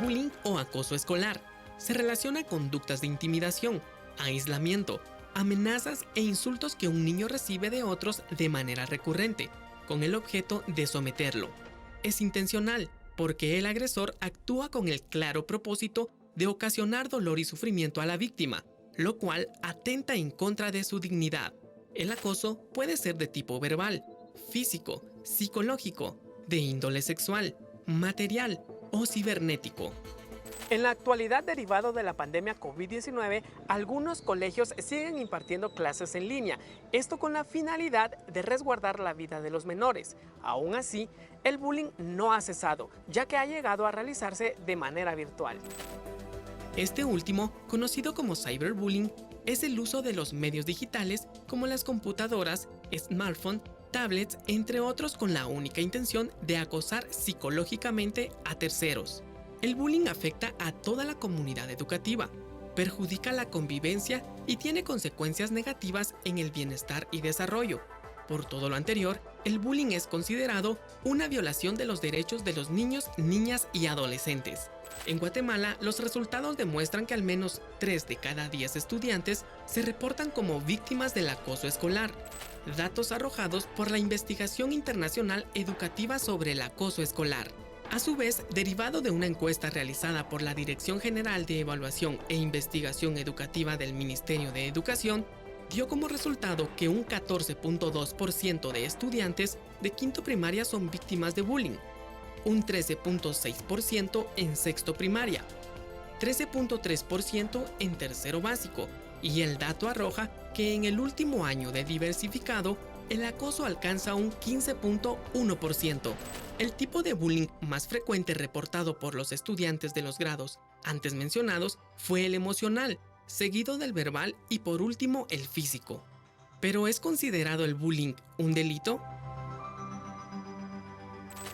bullying o acoso escolar se relaciona a conductas de intimidación, aislamiento, amenazas e insultos que un niño recibe de otros de manera recurrente, con el objeto de someterlo. Es intencional, porque el agresor actúa con el claro propósito de ocasionar dolor y sufrimiento a la víctima, lo cual atenta en contra de su dignidad. El acoso puede ser de tipo verbal, físico, psicológico, de índole sexual, material o cibernético. En la actualidad, derivado de la pandemia COVID-19, algunos colegios siguen impartiendo clases en línea, esto con la finalidad de resguardar la vida de los menores. Aún así, el bullying no ha cesado, ya que ha llegado a realizarse de manera virtual. Este último, conocido como cyberbullying, es el uso de los medios digitales como las computadoras, smartphones, tablets, entre otros, con la única intención de acosar psicológicamente a terceros. El bullying afecta a toda la comunidad educativa, perjudica la convivencia y tiene consecuencias negativas en el bienestar y desarrollo. Por todo lo anterior, el bullying es considerado una violación de los derechos de los niños, niñas y adolescentes. En Guatemala, los resultados demuestran que al menos 3 de cada 10 estudiantes se reportan como víctimas del acoso escolar, datos arrojados por la Investigación Internacional Educativa sobre el Acoso Escolar. A su vez, derivado de una encuesta realizada por la Dirección General de Evaluación e Investigación Educativa del Ministerio de Educación, dio como resultado que un 14.2% de estudiantes de quinto primaria son víctimas de bullying, un 13.6% en sexto primaria, 13.3% en tercero básico, y el dato arroja que en el último año de diversificado, el acoso alcanza un 15.1%. El tipo de bullying más frecuente reportado por los estudiantes de los grados antes mencionados fue el emocional, seguido del verbal y por último el físico. ¿Pero es considerado el bullying un delito?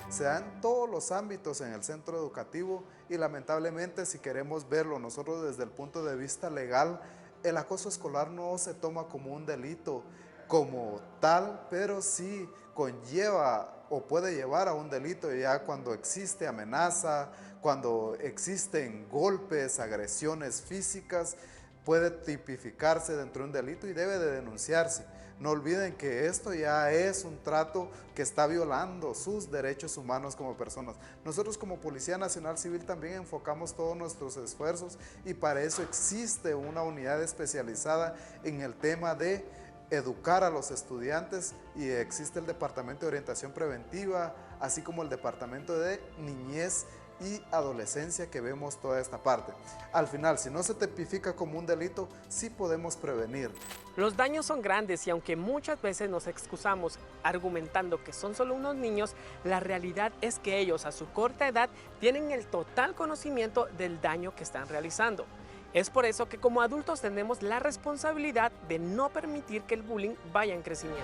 Se da en todos los ámbitos en el centro educativo y lamentablemente, si queremos verlo nosotros desde el punto de vista legal, el acoso escolar no se toma como un delito como tal, pero sí conlleva o puede llevar a un delito ya cuando existe amenaza, cuando existen golpes, agresiones físicas, puede tipificarse dentro de un delito y debe de denunciarse. No olviden que esto ya es un trato que está violando sus derechos humanos como personas. Nosotros como Policía Nacional Civil también enfocamos todos nuestros esfuerzos y para eso existe una unidad especializada en el tema de educar a los estudiantes y existe el Departamento de Orientación Preventiva, así como el Departamento de Niñez y Adolescencia, que vemos toda esta parte. Al final, si no se tipifica como un delito, sí podemos prevenir. Los daños son grandes y aunque muchas veces nos excusamos argumentando que son solo unos niños, la realidad es que ellos a su corta edad tienen el total conocimiento del daño que están realizando. Es por eso que como adultos tenemos la responsabilidad de no permitir que el bullying vaya en crecimiento.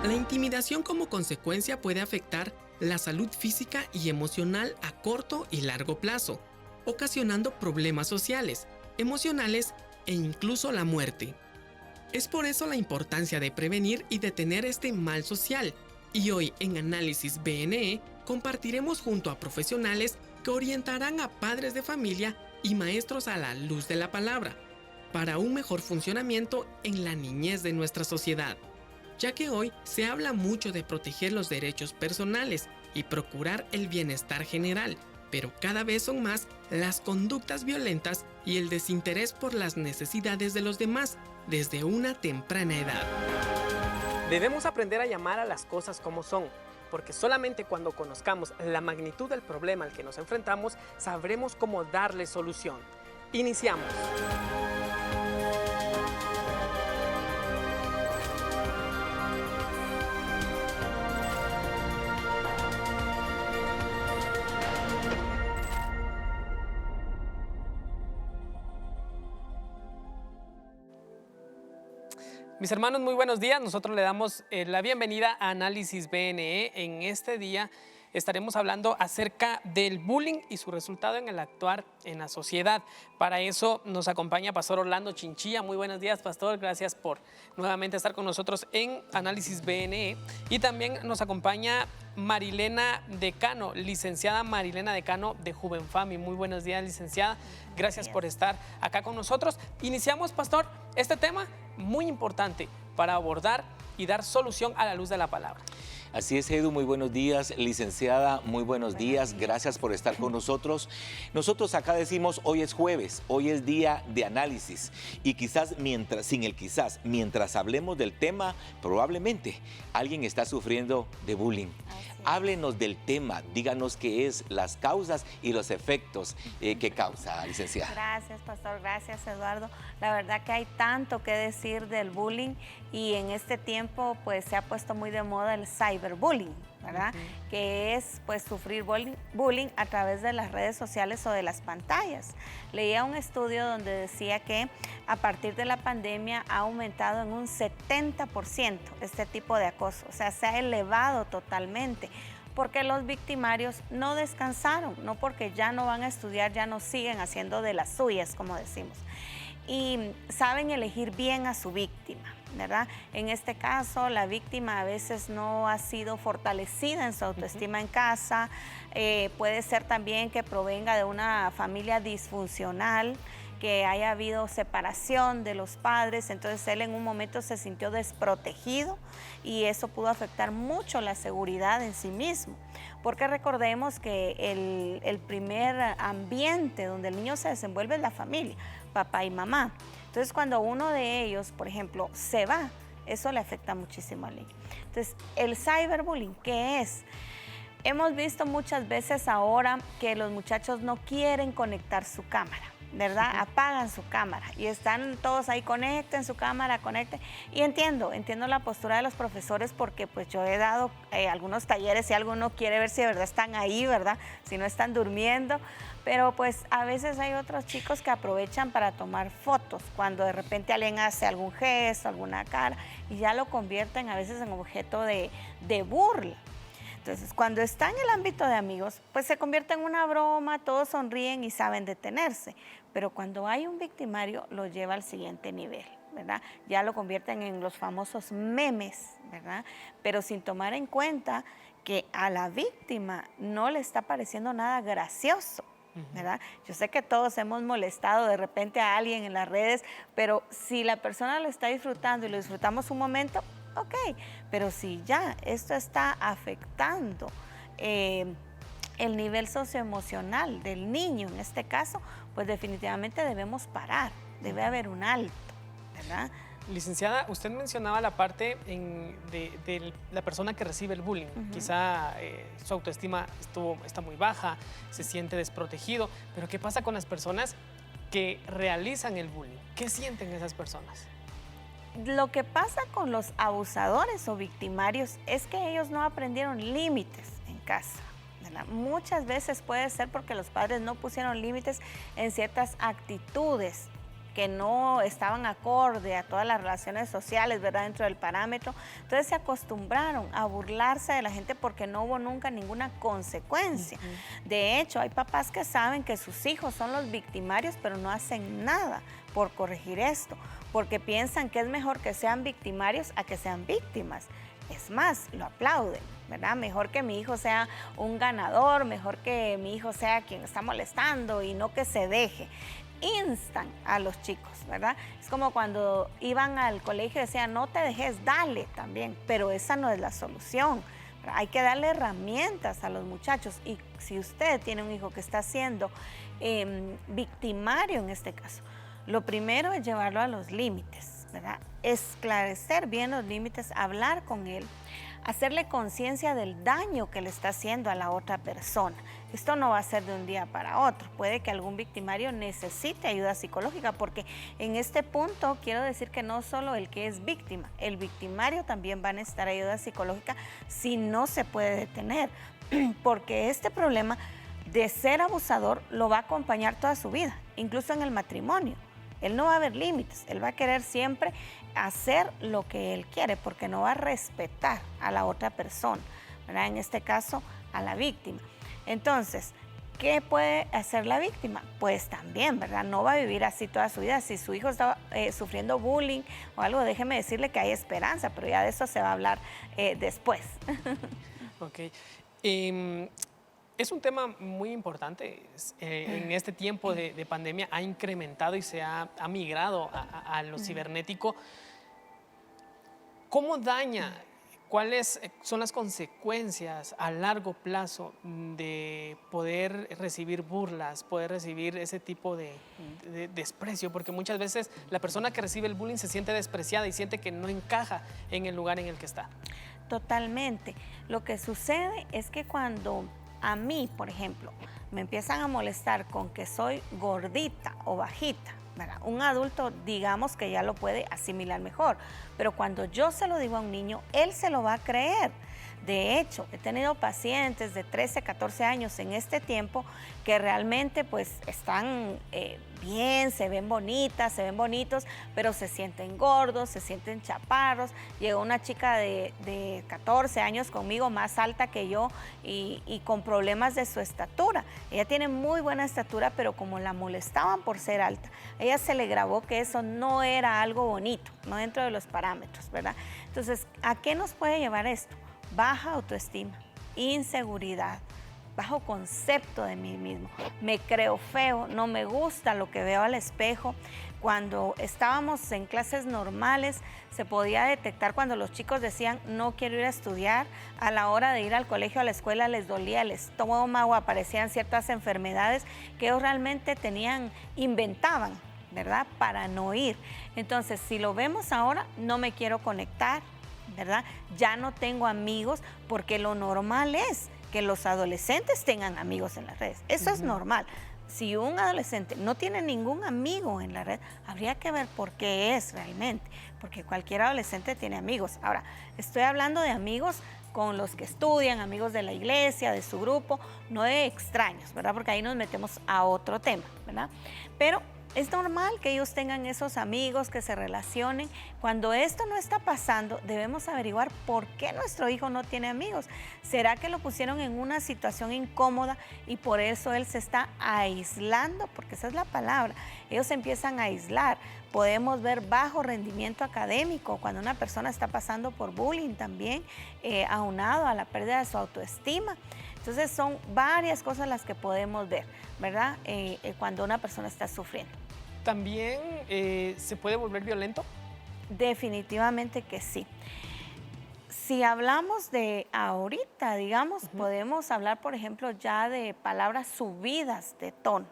La intimidación como consecuencia puede afectar la salud física y emocional a corto y largo plazo, ocasionando problemas sociales, emocionales e incluso la muerte. Es por eso la importancia de prevenir y detener este mal social, y hoy en Análisis BNE compartiremos junto a profesionales que orientarán a padres de familia y maestros a la luz de la palabra, para un mejor funcionamiento en la niñez de nuestra sociedad, ya que hoy se habla mucho de proteger los derechos personales y procurar el bienestar general, pero cada vez son más las conductas violentas y el desinterés por las necesidades de los demás desde una temprana edad. Debemos aprender a llamar a las cosas como son, porque solamente cuando conozcamos la magnitud del problema al que nos enfrentamos, sabremos cómo darle solución. Iniciamos. Mis hermanos, muy buenos días. Nosotros le damos la bienvenida a Análisis BNE en este día estaremos hablando acerca del bullying y su resultado en el actuar en la sociedad. Para eso nos acompaña Pastor Orlando Chinchilla. Muy buenos días, Pastor. Gracias por nuevamente estar con nosotros en Análisis BNE. Y también nos acompaña Marilena Decano, licenciada Marilena Decano de Juvenfami. Muy buenos días, licenciada. Gracias por estar acá con nosotros. Iniciamos, Pastor, este tema muy importante para abordar y dar solución a la luz de la palabra. Así es, Edu, muy buenos días, licenciada, muy buenos días, gracias por estar con nosotros. Nosotros acá decimos, hoy es jueves, hoy es día de análisis y quizás mientras hablemos del tema, probablemente alguien está sufriendo de bullying. Háblenos del tema, díganos qué es, las causas y los efectos que causa, licenciada. Gracias, Pastor, gracias, Eduardo. La verdad que hay tanto que decir del bullying y en este tiempo pues se ha puesto muy de moda el cyberbullying, ¿verdad? Que es pues sufrir bullying a través de las redes sociales o de las pantallas. Leía un estudio donde decía que a partir de la pandemia ha aumentado en un 70% este tipo de acoso, o sea, se ha elevado totalmente. Porque los victimarios no descansaron, no porque ya no van a estudiar, ya no siguen haciendo de las suyas, como decimos. Y saben elegir bien a su víctima, ¿verdad? En este caso, la víctima a veces no ha sido fortalecida en su autoestima en casa, puede ser también que provenga de una familia disfuncional, que haya habido separación de los padres, entonces él en un momento se sintió desprotegido y eso pudo afectar mucho la seguridad en sí mismo, porque recordemos que el primer ambiente donde el niño se desenvuelve es la familia, papá y mamá. Entonces cuando uno de ellos, por ejemplo, se va, eso le afecta muchísimo al niño. Entonces, el cyberbullying, ¿qué es? Hemos visto muchas veces ahora que los muchachos no quieren conectar su cámara, ¿verdad? Apagan su cámara y están todos ahí, conecten su cámara, conecten. Y entiendo la postura de los profesores porque pues yo he dado algunos talleres si alguno quiere ver si de verdad están ahí, ¿verdad? Si no están durmiendo. Pero pues a veces hay otros chicos que aprovechan para tomar fotos cuando de repente alguien hace algún gesto, alguna cara y ya lo convierten a veces en objeto de burla. Entonces, cuando está en el ámbito de amigos, pues se convierte en una broma, todos sonríen y saben detenerse. Pero cuando hay un victimario, lo lleva al siguiente nivel, ¿verdad? Ya lo convierten en los famosos memes, ¿verdad? Pero sin tomar en cuenta que a la víctima no le está pareciendo nada gracioso, ¿verdad? Yo sé que todos hemos molestado de repente a alguien en las redes, pero si la persona lo está disfrutando y lo disfrutamos un momento, ok, pero si ya esto está afectando el nivel socioemocional del niño en este caso, pues definitivamente debemos parar, debe haber un alto, ¿verdad? Licenciada, usted mencionaba la parte de la persona que recibe el bullying. Quizá su autoestima está muy baja, se siente desprotegido, pero ¿qué pasa con las personas que realizan el bullying? ¿Qué sienten esas personas? Lo que pasa con los abusadores o victimarios es que ellos no aprendieron límites en casa, ¿verdad? Muchas veces puede ser porque los padres no pusieron límites en ciertas actitudes que no estaban acorde a todas las relaciones sociales, ¿verdad? Dentro del parámetro. Entonces se acostumbraron a burlarse de la gente porque no hubo nunca ninguna consecuencia. De hecho, hay papás que saben que sus hijos son los victimarios, pero no hacen nada por corregir esto, porque piensan que es mejor que sean victimarios a que sean víctimas. Es más, lo aplauden, ¿verdad? Mejor que mi hijo sea un ganador, mejor que mi hijo sea quien está molestando y no que se deje. Instan a los chicos, ¿verdad? Es como cuando iban al colegio y decían, no te dejes, dale también, pero esa no es la solución. Hay que darle herramientas a los muchachos y si usted tiene un hijo que está siendo victimario en este caso, lo primero es llevarlo a los límites, ¿verdad? Esclarecer bien los límites, hablar con él, hacerle conciencia del daño que le está haciendo a la otra persona. Esto no va a ser de un día para otro. Puede que algún victimario necesite ayuda psicológica, porque en este punto quiero decir que no solo el que es víctima, el victimario también va a necesitar ayuda psicológica si no se puede detener, porque este problema de ser abusador lo va a acompañar toda su vida, incluso en el matrimonio. Él no va a ver límites, él va a querer siempre hacer lo que él quiere porque no va a respetar a la otra persona, ¿verdad? En este caso, a la víctima. Entonces, ¿qué puede hacer la víctima? Pues también, ¿verdad? No va a vivir así toda su vida. Si su hijo está sufriendo bullying o algo, déjeme decirle que hay esperanza, pero ya de eso se va a hablar después. Ok. Es un tema muy importante. En este tiempo de pandemia ha incrementado y se ha migrado a lo cibernético. ¿Cómo daña? ¿Cuáles son las consecuencias a largo plazo de poder recibir burlas, poder recibir ese tipo de desprecio? Porque muchas veces la persona que recibe el bullying se siente despreciada y siente que no encaja en el lugar en el que está. Totalmente. Lo que sucede es que cuando a mí, por ejemplo, me empiezan a molestar con que soy gordita o bajita, ¿verdad? Un adulto, digamos que ya lo puede asimilar mejor, pero cuando yo se lo digo a un niño, él se lo va a creer. De hecho, he tenido pacientes de 13, 14 años en este tiempo que realmente pues están bien, se ven bonitas, se ven bonitos, pero se sienten gordos, se sienten chaparros. Llegó una chica de 14 años conmigo, más alta que yo y con problemas de su estatura. Ella tiene muy buena estatura, pero como la molestaban por ser alta, ella se le grabó que eso no era algo bonito, no dentro de los parámetros, ¿verdad? Entonces, ¿a qué nos puede llevar esto? Baja autoestima, inseguridad, bajo concepto de mí mismo. Me creo feo, no me gusta lo que veo al espejo. Cuando estábamos en clases normales, se podía detectar cuando los chicos decían no quiero ir a estudiar. A la hora de ir al colegio, a la escuela, les dolía el estómago, aparecían ciertas enfermedades que ellos realmente inventaban, ¿verdad? Para no ir. Entonces, si lo vemos ahora, no me quiero conectar, ¿verdad? Ya no tengo amigos, porque lo normal es que los adolescentes tengan amigos en las redes. Eso es normal. Si un adolescente no tiene ningún amigo en la red, habría que ver por qué es realmente, porque cualquier adolescente tiene amigos. Ahora, estoy hablando de amigos con los que estudian, amigos de la iglesia, de su grupo, no de extraños, ¿verdad? Porque ahí nos metemos a otro tema, ¿verdad? Pero es normal que ellos tengan esos amigos, que se relacionen. Cuando esto no está pasando, debemos averiguar por qué nuestro hijo no tiene amigos. ¿Será que lo pusieron en una situación incómoda y por eso él se está aislando? Porque esa es la palabra. Ellos se empiezan a aislar. Podemos ver bajo rendimiento académico cuando una persona está pasando por bullying también, aunado a la pérdida de su autoestima. Entonces son varias cosas las que podemos ver, ¿verdad? Cuando una persona está sufriendo. ¿También se puede volver violento? Definitivamente que sí. Si hablamos de ahorita, digamos, podemos hablar, por ejemplo, ya de palabras subidas de tono,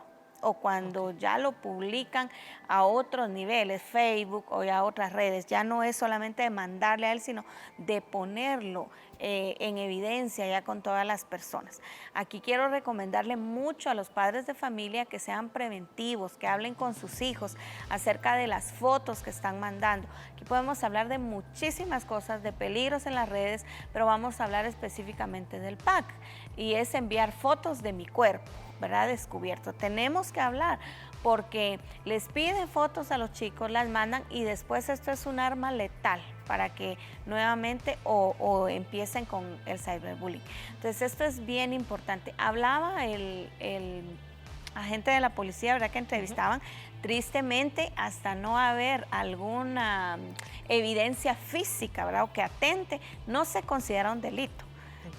o cuando ya lo publican a otros niveles, Facebook o ya otras redes. Ya no es solamente de mandarle a él, sino de ponerlo en evidencia ya con todas las personas. Aquí quiero recomendarle mucho a los padres de familia que sean preventivos, que hablen con sus hijos acerca de las fotos que están mandando. Aquí podemos hablar de muchísimas cosas, de peligros en las redes, pero vamos a hablar específicamente del PAC, y es enviar fotos de mi cuerpo, ¿verdad? Descubierto. Tenemos que hablar porque les piden fotos a los chicos, las mandan y después esto es un arma letal para que nuevamente o empiecen con el cyberbullying. Entonces esto es bien importante. Hablaba el agente de la policía, ¿verdad? Que entrevistaban. Tristemente, hasta no haber alguna evidencia física, ¿verdad? O que atente, no se considera un delito.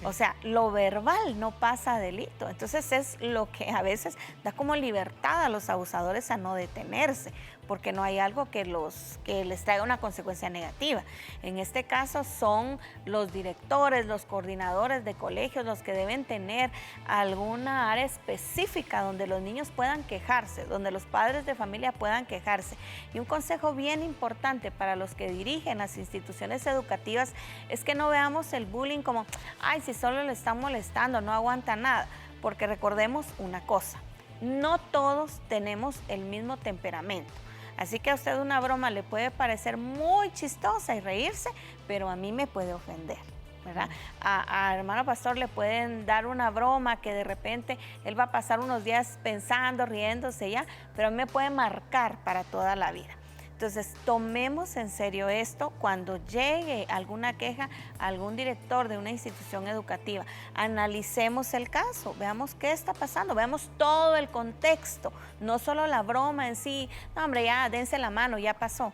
O sea, lo verbal no pasa a delito. Entonces es lo que a veces da como libertad a los abusadores a no detenerse, porque no hay algo que les traiga una consecuencia negativa. En este caso son los directores, los coordinadores de colegios los que deben tener alguna área específica donde los niños puedan quejarse, donde los padres de familia puedan quejarse. Y un consejo bien importante para los que dirigen las instituciones educativas es que no veamos el bullying como, ay, si solo le están molestando, no aguanta nada, porque recordemos una cosa, no todos tenemos el mismo temperamento. Así que a usted una broma le puede parecer muy chistosa y reírse, pero a mí me puede ofender, ¿verdad? A hermano pastor le pueden dar una broma que de repente él va a pasar unos días pensando, riéndose ya, pero a mí me puede marcar para toda la vida. Entonces, tomemos en serio esto. Cuando llegue alguna queja a algún director de una institución educativa, analicemos el caso, veamos qué está pasando, veamos todo el contexto, no solo la broma en sí. No, hombre, ya dense la mano, ya pasó.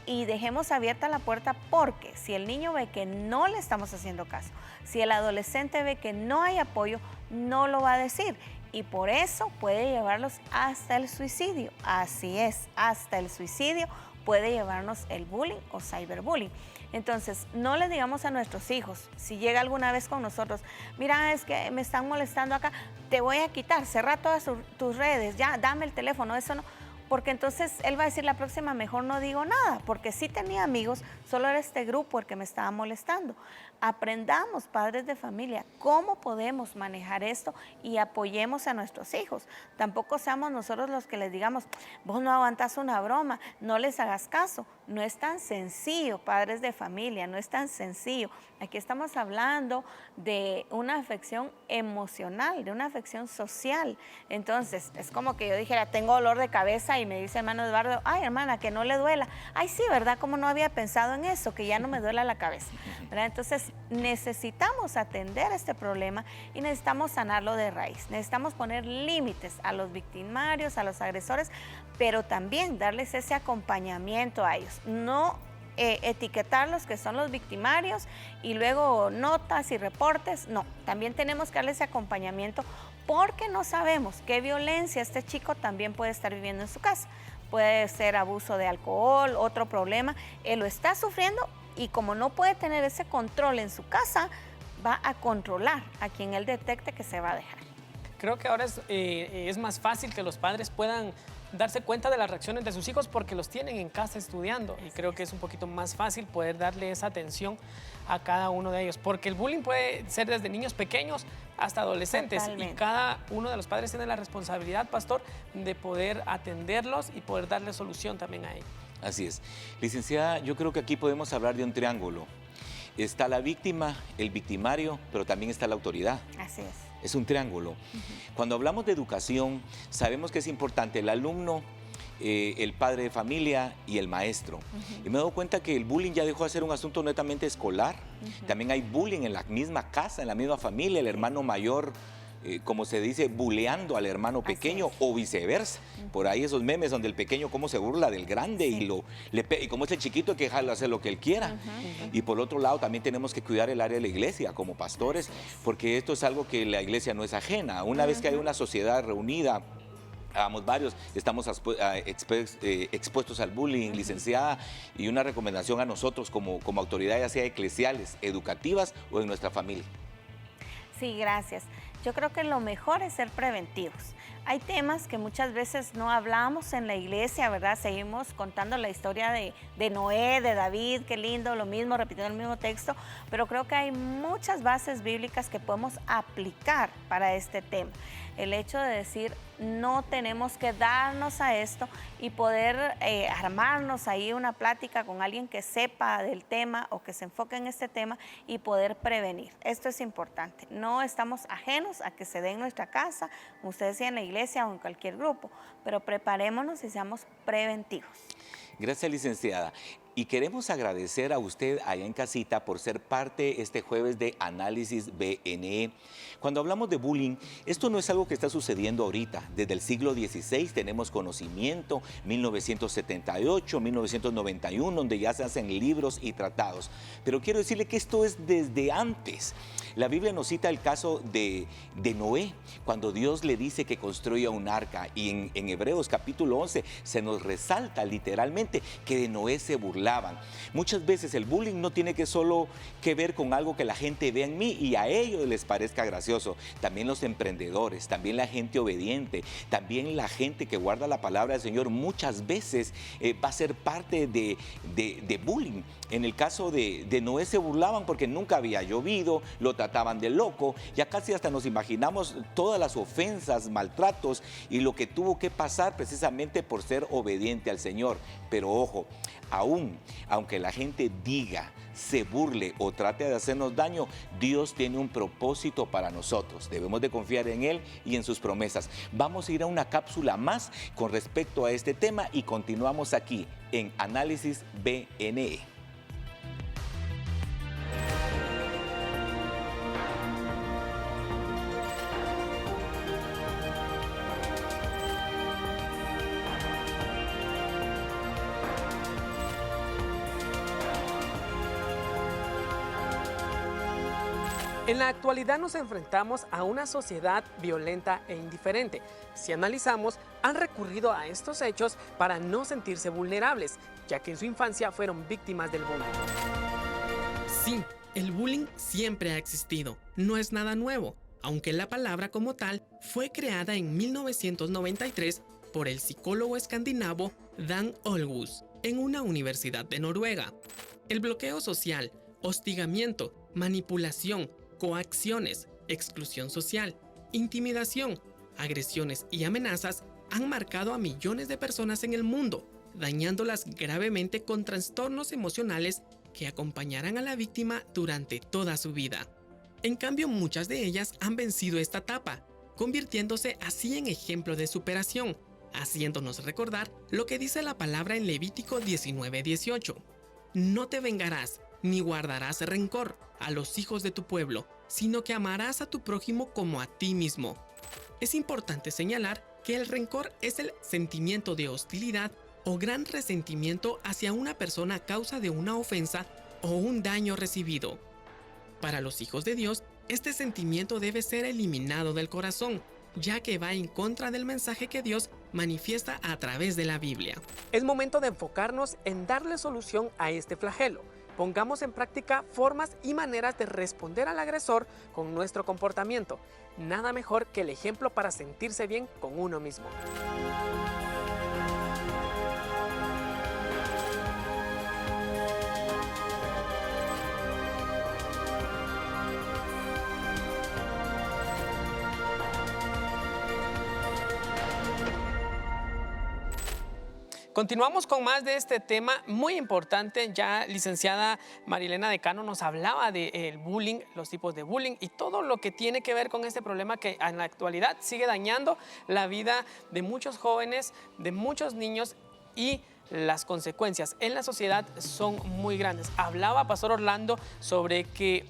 Y dejemos abierta la puerta, porque si el niño ve que no le estamos haciendo caso, si el adolescente ve que no hay apoyo, no lo va a decir. Y por eso puede llevarlos hasta el suicidio. Así es, hasta el suicidio puede llevarnos el bullying o cyberbullying. Entonces, no le digamos a nuestros hijos, si llega alguna vez con nosotros, mira, es que me están molestando acá, te voy a quitar, cerra todas tus redes, ya, dame el teléfono, eso no. Porque entonces él va a decir la próxima, mejor no digo nada, porque sí tenía amigos, solo era este grupo el que me estaba molestando. Aprendamos, padres de familia, cómo podemos manejar esto y apoyemos a nuestros hijos. Tampoco seamos nosotros los que les digamos, vos no aguantás una broma, no les hagas caso. No es tan sencillo, padres de familia, no es tan sencillo. Aquí estamos hablando de una afección emocional, de una afección social. Entonces, es como que yo dijera, tengo dolor de cabeza y me dice hermano Eduardo, ay hermana, que no le duela. Ay sí, ¿verdad? Como no había pensado en eso, que ya no me duela la cabeza, ¿verdad? Entonces, necesitamos atender este problema y necesitamos sanarlo de raíz. Necesitamos poner límites a los victimarios, a los agresores, pero también darles ese acompañamiento a ellos. No etiquetarlos que son los victimarios y luego notas y reportes. No, también tenemos que darle ese acompañamiento, porque no sabemos qué violencia este chico también puede estar viviendo en su casa. Puede ser abuso de alcohol, otro problema. Él lo está sufriendo y como no puede tener ese control en su casa, va a controlar a quien él detecte que se va a dejar. Creo que ahora es más fácil que los padres puedan darse cuenta de las reacciones de sus hijos porque los tienen en casa estudiando, y creo que es un poquito más fácil poder darle esa atención a cada uno de ellos, porque el bullying puede ser desde niños pequeños hasta adolescentes. Totalmente. Y cada uno de los padres tiene la responsabilidad, pastor, de poder atenderlos y poder darle solución también a ellos. Así es. Licenciada, yo creo que aquí podemos hablar de un triángulo. Está la víctima, el victimario, pero también está la autoridad. Así es. Es un triángulo. Cuando hablamos de educación, sabemos que es importante el alumno, el padre de familia y el maestro. Y me he dado cuenta que el bullying ya dejó de ser un asunto netamente escolar. También hay bullying en la misma casa, en la misma familia, el hermano mayor, como se dice, buleando al hermano pequeño o viceversa. Por ahí esos memes donde el pequeño cómo se burla del grande y como es el chiquito que deja de hacer lo que él quiera. Y por otro lado también tenemos que cuidar el área de la iglesia como pastores, porque esto es algo que la iglesia no es ajena. Una vez que hay una sociedad reunida, varios, estamos expuestos al bullying, licenciada, y una recomendación a nosotros como autoridades, ya sea eclesiales, educativas o en nuestra familia. Sí, gracias. Yo creo que lo mejor es ser preventivos. Hay temas que muchas veces no hablamos en la iglesia, ¿verdad? Seguimos contando la historia de Noé, de David, qué lindo, lo mismo, repitiendo el mismo texto, pero creo que hay muchas bases bíblicas que podemos aplicar para este tema. El hecho de decir, no tenemos que darnos a esto y poder armarnos ahí una plática con alguien que sepa del tema o que se enfoque en este tema y poder prevenir. Esto es importante. No estamos ajenos a que se dé en nuestra casa, como usted decía, en la iglesia o en cualquier grupo, pero preparémonos y seamos preventivos. Gracias, licenciada. Y queremos agradecer a usted allá en casita por ser parte este jueves de Análisis BNE. Cuando hablamos de bullying, esto no es algo que está sucediendo ahorita. Desde el siglo XVI tenemos conocimiento, 1978, 1991, donde ya se hacen libros y tratados. Pero quiero decirle que esto es desde antes. La Biblia nos cita el caso de Noé, cuando Dios le dice que construya un arca. Y en Hebreos capítulo 11 se nos resalta literalmente que de Noé se burlaban. Muchas veces el bullying no tiene que solo que ver con algo que la gente vea en mí y a ellos les parezca gracioso. También los emprendedores, también la gente obediente, también la gente que guarda la palabra del Señor muchas veces va a ser parte de bullying. En el caso de Noé se burlaban porque nunca había llovido, lo trataban trataban de loco, ya casi hasta nos imaginamos todas las ofensas, maltratos y lo que tuvo que pasar precisamente por ser obediente al Señor. Pero ojo, aunque la gente diga, se burle o trate de hacernos daño, Dios tiene un propósito para nosotros. Debemos de confiar en Él y en sus promesas. Vamos a ir a una cápsula más con respecto a este tema y continuamos aquí en Análisis BNE. En la actualidad nos enfrentamos a una sociedad violenta e indiferente. Si analizamos, han recurrido a estos hechos para no sentirse vulnerables, ya que en su infancia fueron víctimas del bullying. Sí, el bullying siempre ha existido, no es nada nuevo, aunque la palabra como tal fue creada en 1993 por el psicólogo escandinavo Dan Olgus en una universidad de Noruega. El bloqueo social, hostigamiento, manipulación, coacciones, exclusión social, intimidación, agresiones y amenazas han marcado a millones de personas en el mundo, dañándolas gravemente con trastornos emocionales que acompañarán a la víctima durante toda su vida. En cambio, muchas de ellas han vencido esta etapa, convirtiéndose así en ejemplo de superación, haciéndonos recordar lo que dice la palabra en Levítico 19:18. No te vengarás, ni guardarás rencor a los hijos de tu pueblo, sino que amarás a tu prójimo como a ti mismo. Es importante señalar que el rencor es el sentimiento de hostilidad o gran resentimiento hacia una persona a causa de una ofensa o un daño recibido. Para los hijos de Dios, este sentimiento debe ser eliminado del corazón, ya que va en contra del mensaje que Dios manifiesta a través de la Biblia. Es momento de enfocarnos en darle solución a este flagelo. Pongamos en práctica formas y maneras de responder al agresor con nuestro comportamiento. Nada mejor que el ejemplo para sentirse bien con uno mismo. Continuamos con más de este tema muy importante. Ya licenciada Marilena Decano nos hablaba del bullying, los tipos de bullying y todo lo que tiene que ver con este problema que en la actualidad sigue dañando la vida de muchos jóvenes, de muchos niños, y las consecuencias en la sociedad son muy grandes. Hablaba Pastor Orlando sobre que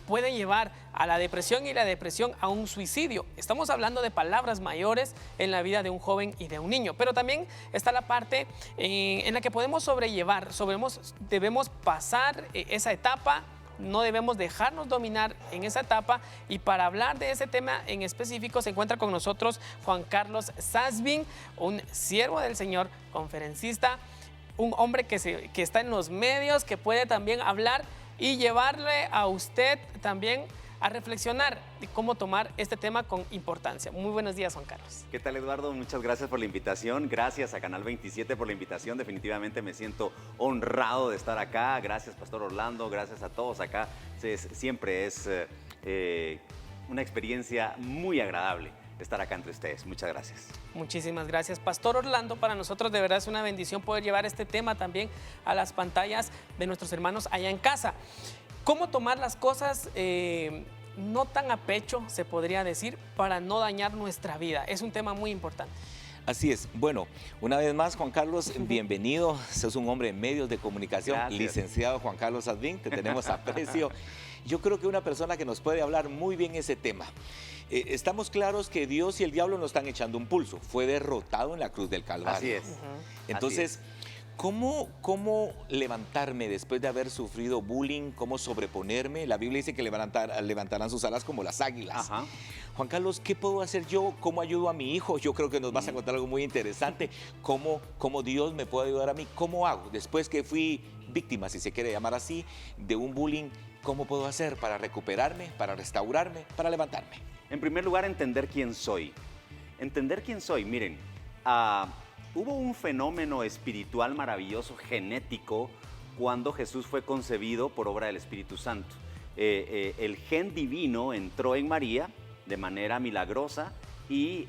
puede llevar a la depresión y la depresión a un suicidio. Estamos hablando de palabras mayores en la vida de un joven y de un niño, pero también está la parte en la que podemos sobrellevar, debemos pasar esa etapa. No debemos dejarnos dominar en esa etapa, y para hablar de ese tema en específico se encuentra con nosotros Juan Carlos Sasbin, un siervo del Señor, conferencista, un hombre que está en los medios, que puede también hablar y llevarle a usted también a reflexionar de cómo tomar este tema con importancia. Muy buenos días, Juan Carlos. ¿Qué tal, Eduardo? Muchas gracias por la invitación. Gracias a Canal 27 por la invitación. Definitivamente me siento honrado de estar acá. Gracias, Pastor Orlando. Gracias a todos acá. Siempre es una experiencia muy agradable estar acá entre ustedes. Muchas gracias. Muchísimas gracias, Pastor Orlando. Para nosotros de verdad es una bendición poder llevar este tema también a las pantallas de nuestros hermanos allá en casa. ¿Cómo tomar las cosas no tan a pecho, se podría decir, para no dañar nuestra vida? Es un tema muy importante. Así es. Bueno, una vez más, Juan Carlos, bienvenido. Sos un hombre en medios de comunicación. Gracias. Licenciado Juan Carlos Sasbin, te tenemos aprecio. Yo creo que una persona que nos puede hablar muy bien ese tema. Estamos claros que Dios y el diablo nos están echando un pulso. Fue derrotado en la cruz del Calvario. Así es. Entonces, Así es. ¿Cómo levantarme después de haber sufrido bullying? ¿Cómo sobreponerme? La Biblia dice que levantarán sus alas como las águilas. Ajá. Juan Carlos, ¿qué puedo hacer yo? ¿Cómo ayudo a mi hijo? Yo creo que nos vas a contar algo muy interesante. ¿Cómo Dios me puede ayudar a mí? ¿Cómo hago? Después que fui víctima, si se quiere llamar así, de un bullying, ¿cómo puedo hacer para recuperarme, para restaurarme, para levantarme? En primer lugar, entender quién soy. Entender quién soy. Miren, hubo un fenómeno espiritual maravilloso, genético, cuando Jesús fue concebido por obra del Espíritu Santo. el gen divino entró en María de manera milagrosa y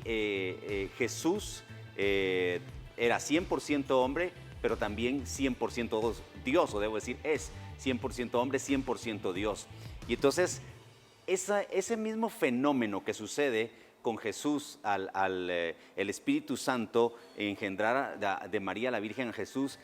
Jesús era 100% hombre, pero también 100% Dios, o debo decir, es 100% hombre, 100% Dios. Y entonces, ese mismo fenómeno que sucede con Jesús, el Espíritu Santo engendrar de María la Virgen a Jesús,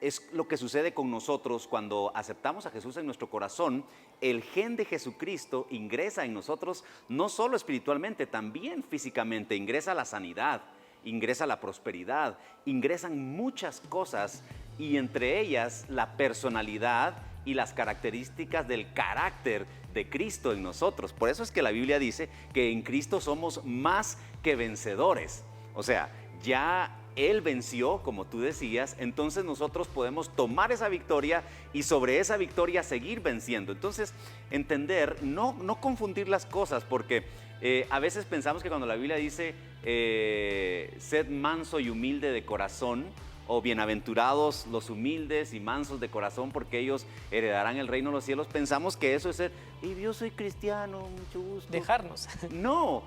es lo que sucede con nosotros cuando aceptamos a Jesús en nuestro corazón. El gen de Jesucristo ingresa en nosotros, no solo espiritualmente, también físicamente, ingresa la sanidad, ingresa la prosperidad, ingresan muchas cosas y entre ellas la personalidad y las características del carácter de Cristo en nosotros. Por eso es que la Biblia dice que en Cristo somos más que vencedores. O sea, ya Él venció, como tú decías, entonces nosotros podemos tomar esa victoria y sobre esa victoria seguir venciendo. Entonces, entender, no confundir las cosas, porque a veces pensamos que cuando la Biblia dice sed manso y humilde de corazón, o bienaventurados los humildes y mansos de corazón, porque ellos heredarán el reino de los cielos, pensamos que eso es ser, y yo soy cristiano, mucho gusto. Dejarnos. No,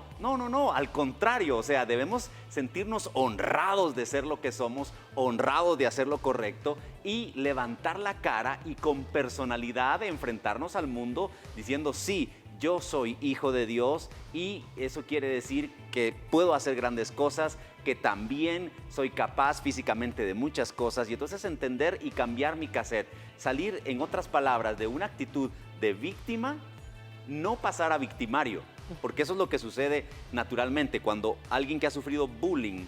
al contrario, o sea, debemos sentirnos honrados de ser lo que somos, honrados de hacer lo correcto y levantar la cara y con personalidad enfrentarnos al mundo diciendo, sí, yo soy hijo de Dios y eso quiere decir que puedo hacer grandes cosas, que también soy capaz físicamente de muchas cosas y entonces entender y cambiar mi cassette, salir en otras palabras de una actitud de víctima, no pasar a victimario, porque eso es lo que sucede naturalmente cuando alguien que ha sufrido bullying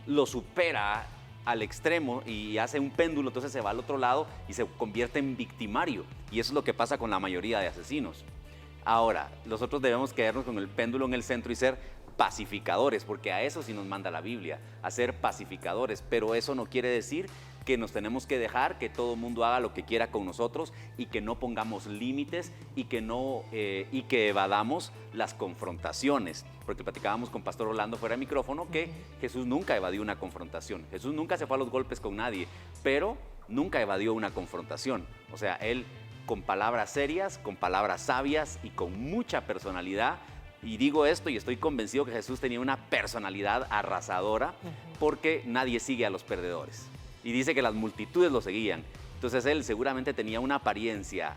lo supera al extremo y hace un péndulo, entonces se va al otro lado y se convierte en victimario. Y eso es lo que pasa con la mayoría de asesinos. Ahora, nosotros debemos quedarnos con el péndulo en el centro y ser pacificadores, porque a eso sí nos manda la Biblia, a ser pacificadores. Pero eso no quiere decir que nos tenemos que dejar que todo el mundo haga lo que quiera con nosotros y que no pongamos límites y que evadamos las confrontaciones. Porque platicábamos con Pastor Orlando fuera de micrófono que Jesús nunca evadió una confrontación. Jesús nunca se fue a los golpes con nadie, pero nunca evadió una confrontación. O sea, Él con palabras serias, con palabras sabias y con mucha personalidad. Y digo esto y estoy convencido que Jesús tenía una personalidad arrasadora porque nadie sigue a los perdedores. Y dice que las multitudes lo seguían. Entonces él seguramente tenía una apariencia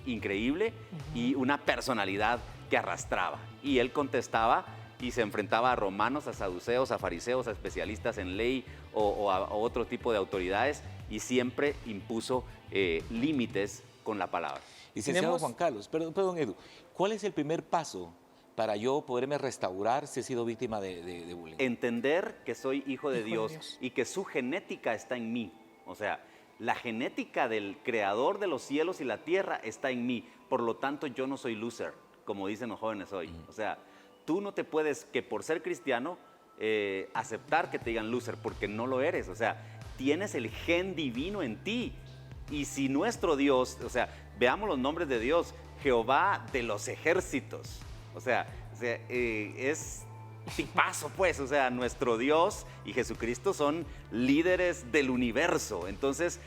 increíble y una personalidad que arrastraba. Y él contestaba y se enfrentaba a romanos, a saduceos, a fariseos, a especialistas en ley o a otro tipo de autoridades y siempre impuso límites con la palabra. Licenciado Juan Carlos, perdón Edu, ¿cuál es el primer paso para yo poderme restaurar si he sido víctima de bullying? Entender que soy hijo de Dios y que su genética está en mí. O sea, la genética del creador de los cielos y la tierra está en mí. Por lo tanto, yo no soy loser, como dicen los jóvenes hoy. O sea, tú no te puedes, que por ser cristiano, aceptar que te digan loser, porque no lo eres. O sea, tienes el gen divino en ti. Y si nuestro Dios, o sea, veamos los nombres de Dios, Jehová de los ejércitos. O sea, es tipazo, pues. O sea, nuestro Dios y Jesucristo son líderes del universo. Entonces,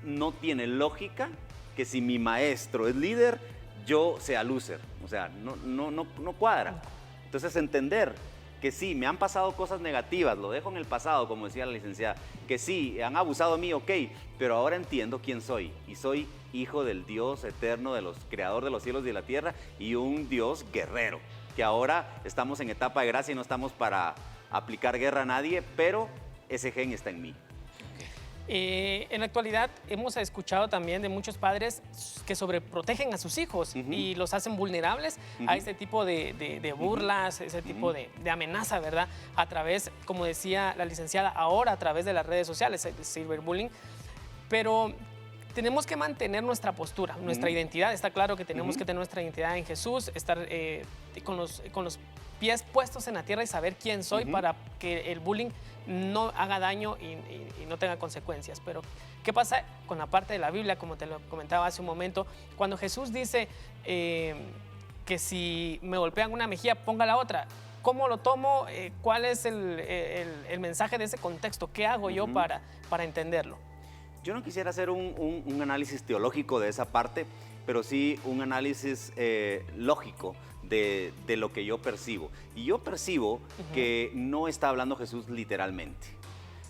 no tiene lógica que si mi maestro es líder, yo sea loser. O sea, no cuadra. Entonces, entender que sí, me han pasado cosas negativas, lo dejo en el pasado, como decía la licenciada, que sí, han abusado de mí, ok, pero ahora entiendo quién soy. Y soy hijo del Dios eterno, de los creador de los cielos y de la tierra, y un Dios guerrero, que ahora estamos en etapa de gracia y no estamos para aplicar guerra a nadie, pero ese gen está en mí. En la actualidad hemos escuchado también de muchos padres que sobreprotegen a sus hijos y los hacen vulnerables a ese tipo de burlas, ese tipo de amenaza, ¿verdad? A través, como decía la licenciada, ahora a través de las redes sociales, el cyberbullying. Pero tenemos que mantener nuestra postura, nuestra identidad. Está claro que tenemos que tener nuestra identidad en Jesús, estar con los pies puestos en la tierra y saber quién soy para que el bullying no haga daño y no tenga consecuencias. Pero, ¿qué pasa con la parte de la Biblia, como te lo comentaba hace un momento? Cuando Jesús dice que si me golpean una mejilla, ponga la otra. ¿Cómo lo tomo? ¿Cuál es el mensaje de ese contexto? ¿Qué hago yo para entenderlo? Yo no quisiera hacer un análisis teológico de esa parte, pero sí un análisis lógico de lo que yo percibo. Y yo percibo que no está hablando Jesús literalmente.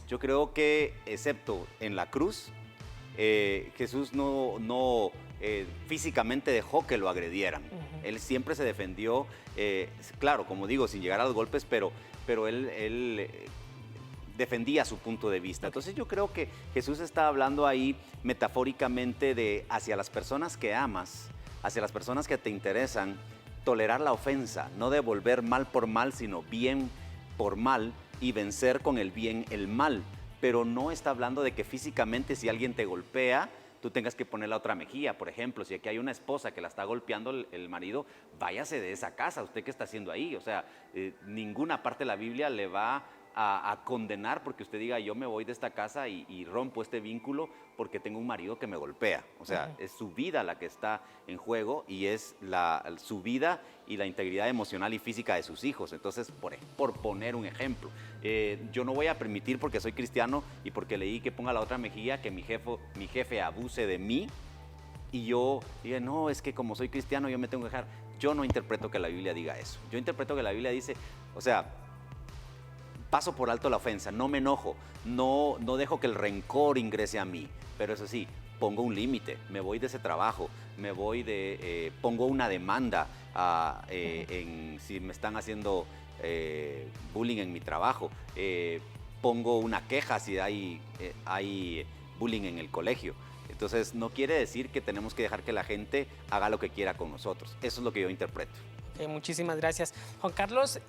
Yo creo que, excepto en la cruz, Jesús no físicamente dejó que lo agredieran. Él siempre se defendió, claro, como digo, sin llegar a los golpes, pero él defendía su punto de vista. Entonces yo creo que Jesús está hablando ahí metafóricamente de hacia las personas que amas, hacia las personas que te interesan, tolerar la ofensa, no devolver mal por mal, sino bien por mal y vencer con el bien el mal. Pero no está hablando de que físicamente si alguien te golpea, tú tengas que poner la otra mejilla. Por ejemplo, si aquí hay una esposa que la está golpeando el marido, váyase de esa casa. ¿Usted qué está haciendo ahí? O sea, ninguna parte de la Biblia le va a condenar porque usted diga yo me voy de esta casa y rompo este vínculo porque tengo un marido que me golpea. O sea, es su vida la que está en juego y es su vida y la integridad emocional y física de sus hijos. Entonces, por poner un ejemplo, yo no voy a permitir porque soy cristiano y porque leí que ponga la otra mejilla que mi jefe abuse de mí y yo diga, no, es que como soy cristiano yo me tengo que dejar. Yo no interpreto que la Biblia diga eso. Yo interpreto que la Biblia dice, o sea, paso por alto la ofensa, no me enojo, no dejo que el rencor ingrese a mí, pero eso sí, pongo un límite, me voy de ese trabajo, pongo una demanda si me están haciendo bullying en mi trabajo, pongo una queja si hay bullying en el colegio. Entonces no quiere decir que tenemos que dejar que la gente haga lo que quiera con nosotros, eso es lo que yo interpreto. Muchísimas gracias. Juan Carlos,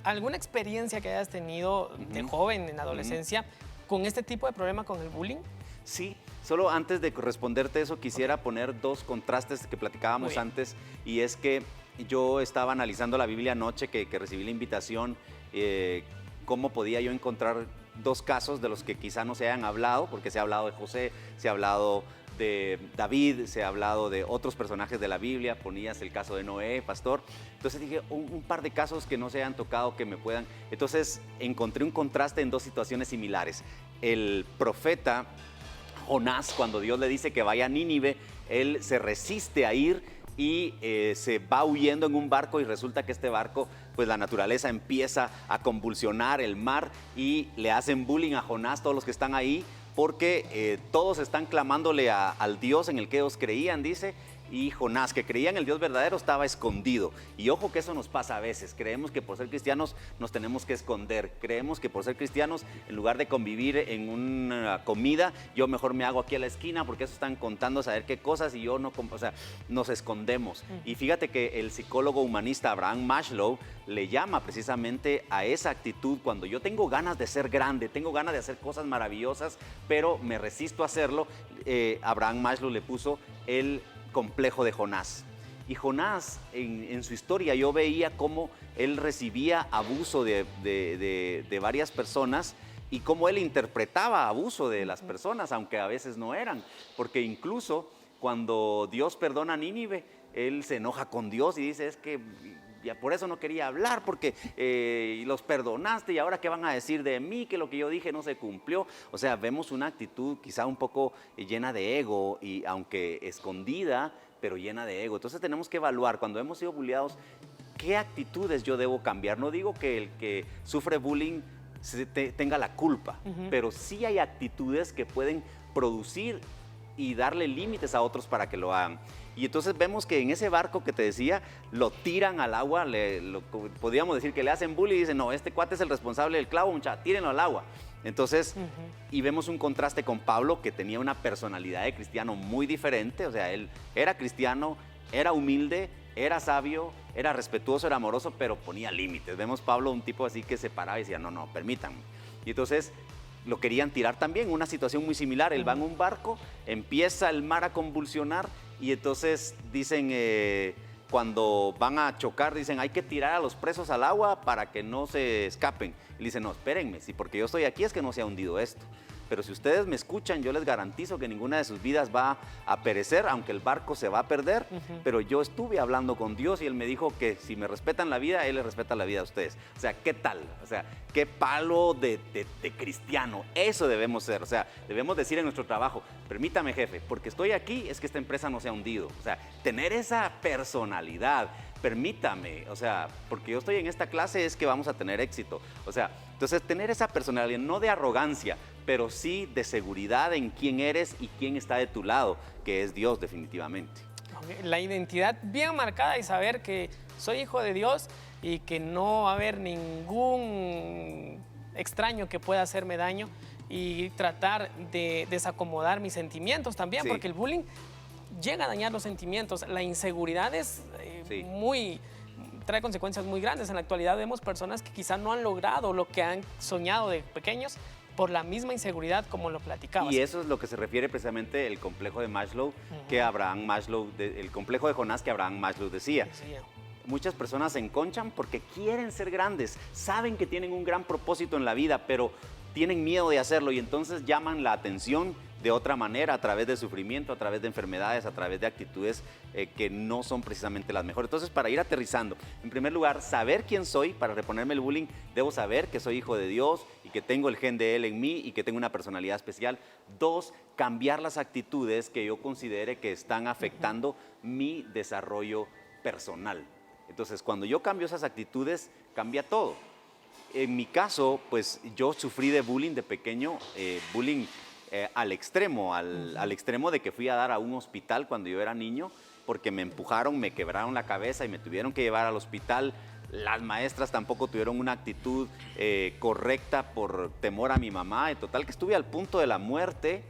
¿alguna experiencia que hayas tenido de joven, en adolescencia, con este tipo de problema con el bullying? Sí, solo antes de responderte eso quisiera poner dos contrastes que platicábamos antes, y es que yo estaba analizando la Biblia anoche que recibí la invitación, cómo podía yo encontrar dos casos de los que quizá no se hayan hablado, porque se ha hablado de José, se ha hablado de David, se ha hablado de otros personajes de la Biblia, ponías el caso de Noé, pastor. Entonces dije, un par de casos que no se hayan tocado, que me puedan. Entonces encontré un contraste en dos situaciones similares. El profeta Jonás, cuando Dios le dice que vaya a Nínive, él se resiste a ir y se va huyendo en un barco y resulta que este barco, pues la naturaleza empieza a convulsionar el mar y le hacen bullying a Jonás, todos los que están ahí, porque todos están clamándole al Dios en el que ellos creían, dice, y Jonás, que creía en el Dios verdadero, estaba escondido. Y ojo que eso nos pasa a veces, creemos que por ser cristianos nos tenemos que esconder, creemos que por ser cristianos, en lugar de convivir en una comida, yo mejor me hago aquí a la esquina porque eso están contando saber qué cosas y yo no, o sea, nos escondemos. Y fíjate que el psicólogo humanista Abraham Maslow le llama precisamente a esa actitud cuando yo tengo ganas de ser grande, tengo ganas de hacer cosas maravillosas, pero me resisto a hacerlo. Abraham Maslow le puso el complejo de Jonás. Y Jonás, en su historia, yo veía cómo él recibía abuso de varias personas y cómo él interpretaba abuso de las personas, aunque a veces no eran. Porque incluso cuando Dios perdona a Nínive, él se enoja con Dios y dice, es que ya por eso no quería hablar, porque los perdonaste y ahora qué van a decir de mí, que lo que yo dije no se cumplió. O sea, vemos una actitud quizá un poco llena de ego, y aunque escondida, pero llena de ego. Entonces tenemos que evaluar cuando hemos sido bulleados, qué actitudes yo debo cambiar. No digo que el que sufre bullying tenga la culpa, pero sí hay actitudes que pueden producir y darle límites a otros para que lo hagan. Y entonces vemos que en ese barco que te decía, lo tiran al agua, podríamos decir que le hacen bullying y dicen, no, este cuate es el responsable del clavo, muchacha, tírenlo al agua. Entonces, y vemos un contraste con Pablo, que tenía una personalidad de cristiano muy diferente, o sea, él era cristiano, era humilde, era sabio, era respetuoso, era amoroso, pero ponía límites. Vemos Pablo, un tipo así que se paraba y decía, no, permítanme. Y entonces lo querían tirar también, una situación muy similar. Él va en un barco, empieza el mar a convulsionar y entonces dicen, cuando van a chocar, dicen, hay que tirar a los presos al agua para que no se escapen. Y le dicen, no, espérenme, si porque yo estoy aquí es que no se ha hundido esto. pero si ustedes me escuchan, yo les garantizo que ninguna de sus vidas va a perecer, aunque el barco se va a perder, pero yo estuve hablando con Dios y Él me dijo que si me respetan la vida, Él les respeta la vida a ustedes. O sea, ¿qué tal? O sea, ¿qué palo de cristiano? Eso debemos ser, o sea, debemos decir en nuestro trabajo, permítame jefe, porque estoy aquí es que esta empresa no se ha hundido. O sea, tener esa personalidad, permítame, o sea, porque yo estoy en esta clase es que vamos a tener éxito. O sea, entonces tener esa personalidad, no de arrogancia, pero sí de seguridad en quién eres y quién está de tu lado, que es Dios definitivamente. La identidad bien marcada y saber que soy hijo de Dios y que no va a haber ningún extraño que pueda hacerme daño y tratar de desacomodar mis sentimientos también, Sí. porque el bullying llega a dañar los sentimientos. La inseguridad es Sí. trae consecuencias muy grandes. En la actualidad vemos personas que quizá no han logrado lo que han soñado de pequeños por la misma inseguridad, como lo platicabas. Y eso es lo que se refiere precisamente el complejo de Maslow, que Abraham Maslow, el complejo de Jonás que Abraham Maslow decía. Sí. Muchas personas se enconchan porque quieren ser grandes, saben que tienen un gran propósito en la vida, pero tienen miedo de hacerlo y entonces llaman la atención de otra manera, a través de sufrimiento, a través de enfermedades, a través de actitudes que no son precisamente las mejores. Entonces, para ir aterrizando, en primer lugar, saber quién soy. Para reponerme el bullying, debo saber que soy hijo de Dios y que tengo el gen de Él en mí y que tengo una personalidad especial. 2, cambiar las actitudes que yo considere que están afectando mi desarrollo personal. Entonces, cuando yo cambio esas actitudes, cambia todo. En mi caso, pues yo sufrí de bullying de pequeño, bullying al extremo, al extremo de que fui a dar a un hospital cuando yo era niño, porque me empujaron, me quebraron la cabeza y me tuvieron que llevar al hospital. Las maestras tampoco tuvieron una actitud correcta por temor a mi mamá. En total que estuve al punto de la muerte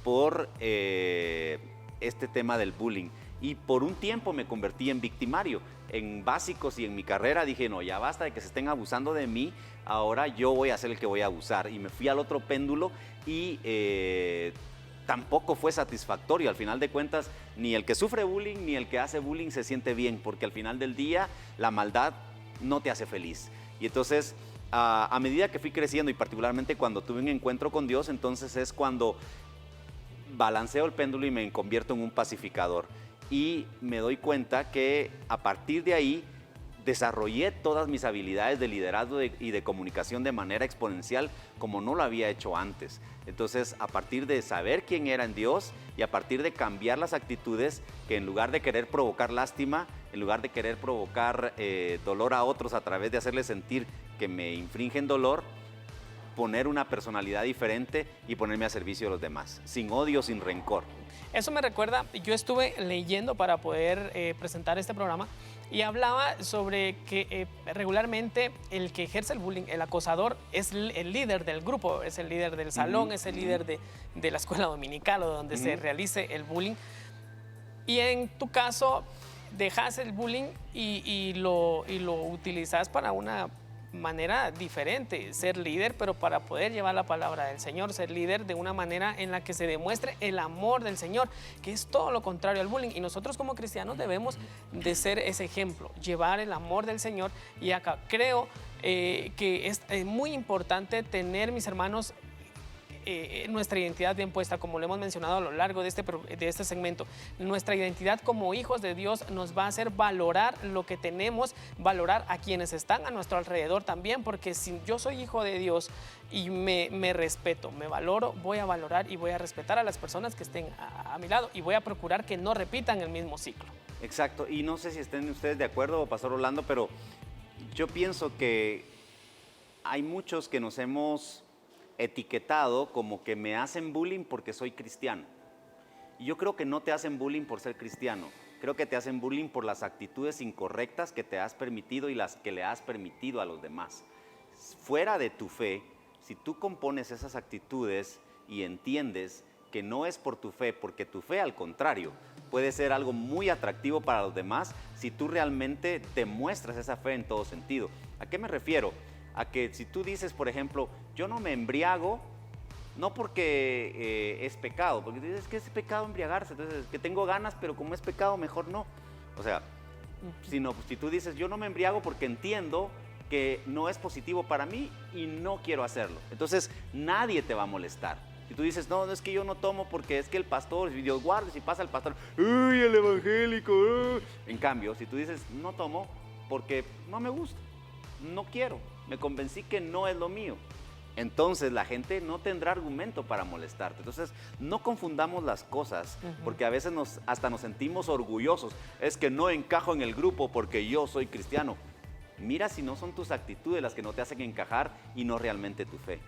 por este tema del bullying. Y por un tiempo me convertí en victimario. En básicos y en mi carrera dije, no, ya basta de que se estén abusando de mí, ahora yo voy a ser el que voy a abusar. Y me fui al otro péndulo y tampoco fue satisfactorio. Al final de cuentas, ni el que sufre bullying ni el que hace bullying se siente bien, porque al final del día la maldad no te hace feliz. Y entonces, a medida que fui creciendo y particularmente cuando tuve un encuentro con Dios, entonces es cuando balanceo el péndulo y me convierto en un pacificador. Y me doy cuenta que a partir de ahí desarrollé todas mis habilidades de liderazgo y de comunicación de manera exponencial como no lo había hecho antes. Entonces, a partir de saber quién era en Dios y a partir de cambiar las actitudes, que en lugar de querer provocar lástima, en lugar de querer provocar dolor a otros a través de hacerles sentir que me infringen dolor, poner una personalidad diferente y ponerme a servicio de los demás, sin odio, sin rencor. Eso me recuerda, yo estuve leyendo para poder presentar este programa y hablaba sobre que regularmente el que ejerce el bullying, el acosador, es el líder del grupo, es el líder del salón, es el líder de la escuela dominical o donde se realice el bullying. Y en tu caso, dejas el bullying y lo utilizas para una manera diferente, ser líder, pero para poder llevar la palabra del Señor, ser líder de una manera en la que se demuestre el amor del Señor, que es todo lo contrario al bullying. Y nosotros como cristianos debemos de ser ese ejemplo, llevar el amor del Señor. Y acá creo que es muy importante tener, mis hermanos, nuestra identidad bien puesta, como lo hemos mencionado a lo largo de este segmento. Nuestra identidad como hijos de Dios nos va a hacer valorar lo que tenemos, valorar a quienes están a nuestro alrededor también, porque si yo soy hijo de Dios y me respeto, me valoro, voy a valorar y voy a respetar a las personas que estén a mi lado y voy a procurar que no repitan el mismo ciclo. Exacto, y no sé si estén ustedes de acuerdo, Pastor Orlando, pero yo pienso que hay muchos que nos hemos etiquetado como que me hacen bullying porque soy cristiano. Y yo creo que no te hacen bullying por ser cristiano. Creo que te hacen bullying por las actitudes incorrectas que te has permitido y las que le has permitido a los demás. Fuera de tu fe, si tú compones esas actitudes y entiendes que no es por tu fe, porque tu fe, al contrario, puede ser algo muy atractivo para los demás si tú realmente te muestras esa fe en todo sentido. ¿A qué me refiero? A que si tú dices, por ejemplo, yo no me embriago, no porque es pecado, porque dices que es pecado embriagarse, entonces que tengo ganas, pero como es pecado, mejor no. O sea, sino si tú dices, yo no me embriago porque entiendo que no es positivo para mí y no quiero hacerlo. Entonces, nadie te va a molestar. Y tú dices, no, no es que yo no tomo porque es que el pastor, y Dios guarde, si pasa el pastor, ¡uy, el evangélico! En cambio, si tú dices, no tomo porque no me gusta, no quiero, me convencí que no es lo mío, entonces la gente no tendrá argumento para molestarte. Entonces, no confundamos las cosas, porque a veces hasta nos sentimos orgullosos. Es que no encajo en el grupo porque yo soy cristiano. Mira si no son tus actitudes las que no te hacen encajar y no realmente tu fe.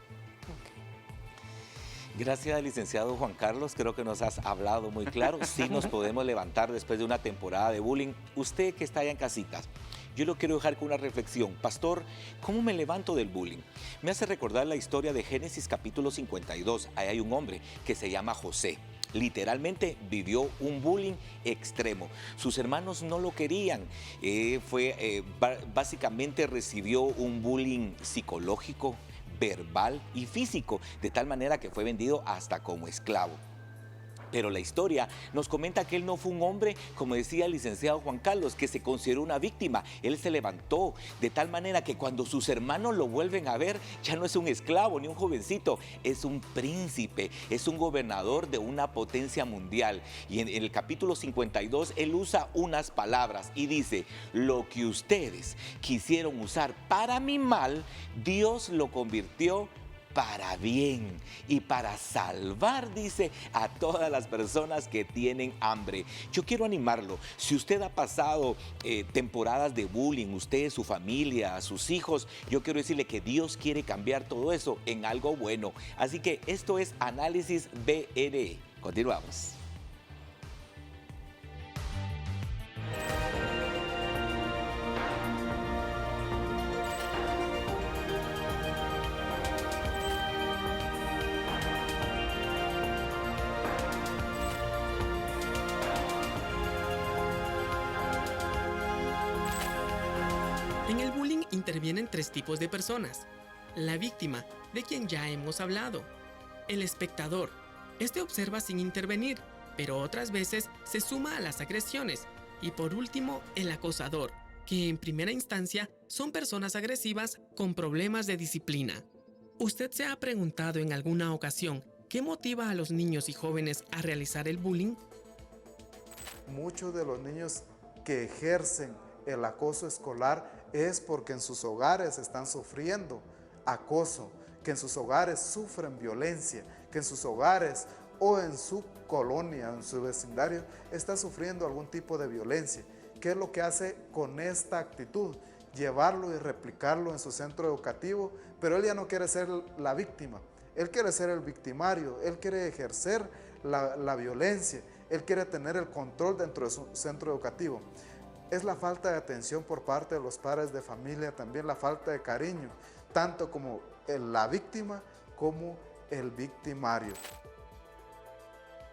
Gracias, licenciado Juan Carlos, creo que nos has hablado muy claro. Sí nos podemos levantar después de una temporada de bullying. Usted que está allá en casitas, yo lo quiero dejar con una reflexión. Pastor, ¿cómo me levanto del bullying? Me hace recordar la historia de Génesis capítulo 52. Ahí hay un hombre que se llama José. Literalmente vivió un bullying extremo. Sus hermanos no lo querían. Básicamente recibió un bullying psicológico, verbal y físico, de tal manera que fue vendido hasta como esclavo. Pero la historia nos comenta que él no fue un hombre, como decía el licenciado Juan Carlos, que se consideró una víctima. Él se levantó de tal manera que cuando sus hermanos lo vuelven a ver, ya no es un esclavo ni un jovencito, es un príncipe, es un gobernador de una potencia mundial. Y en el capítulo 52, él usa unas palabras y dice, lo que ustedes quisieron usar para mi mal, Dios lo convirtió para bien y para salvar, dice, a todas las personas que tienen hambre. Yo quiero animarlo. Si usted ha pasado temporadas de bullying, usted, su familia, sus hijos, yo quiero decirle que Dios quiere cambiar todo eso en algo bueno. Así que esto es Análisis BNE. Continuamos. En el bullying intervienen tres tipos de personas. La víctima, de quien ya hemos hablado. El espectador. Este observa sin intervenir, pero otras veces se suma a las agresiones. Y por último, el acosador, que en primera instancia son personas agresivas con problemas de disciplina. ¿Usted se ha preguntado en alguna ocasión qué motiva a los niños y jóvenes a realizar el bullying? Muchos de los niños que ejercen el acoso escolar es porque en sus hogares están sufriendo acoso, que en sus hogares sufren violencia, que en sus hogares o en su colonia, en su vecindario, está sufriendo algún tipo de violencia. ¿Qué es lo que hace con esta actitud? Llevarlo y replicarlo en su centro educativo, pero él ya no quiere ser la víctima, él quiere ser el victimario, él quiere ejercer la violencia, él quiere tener el control dentro de su centro educativo. Es la falta de atención por parte de los padres de familia, también la falta de cariño, tanto como la víctima como el victimario.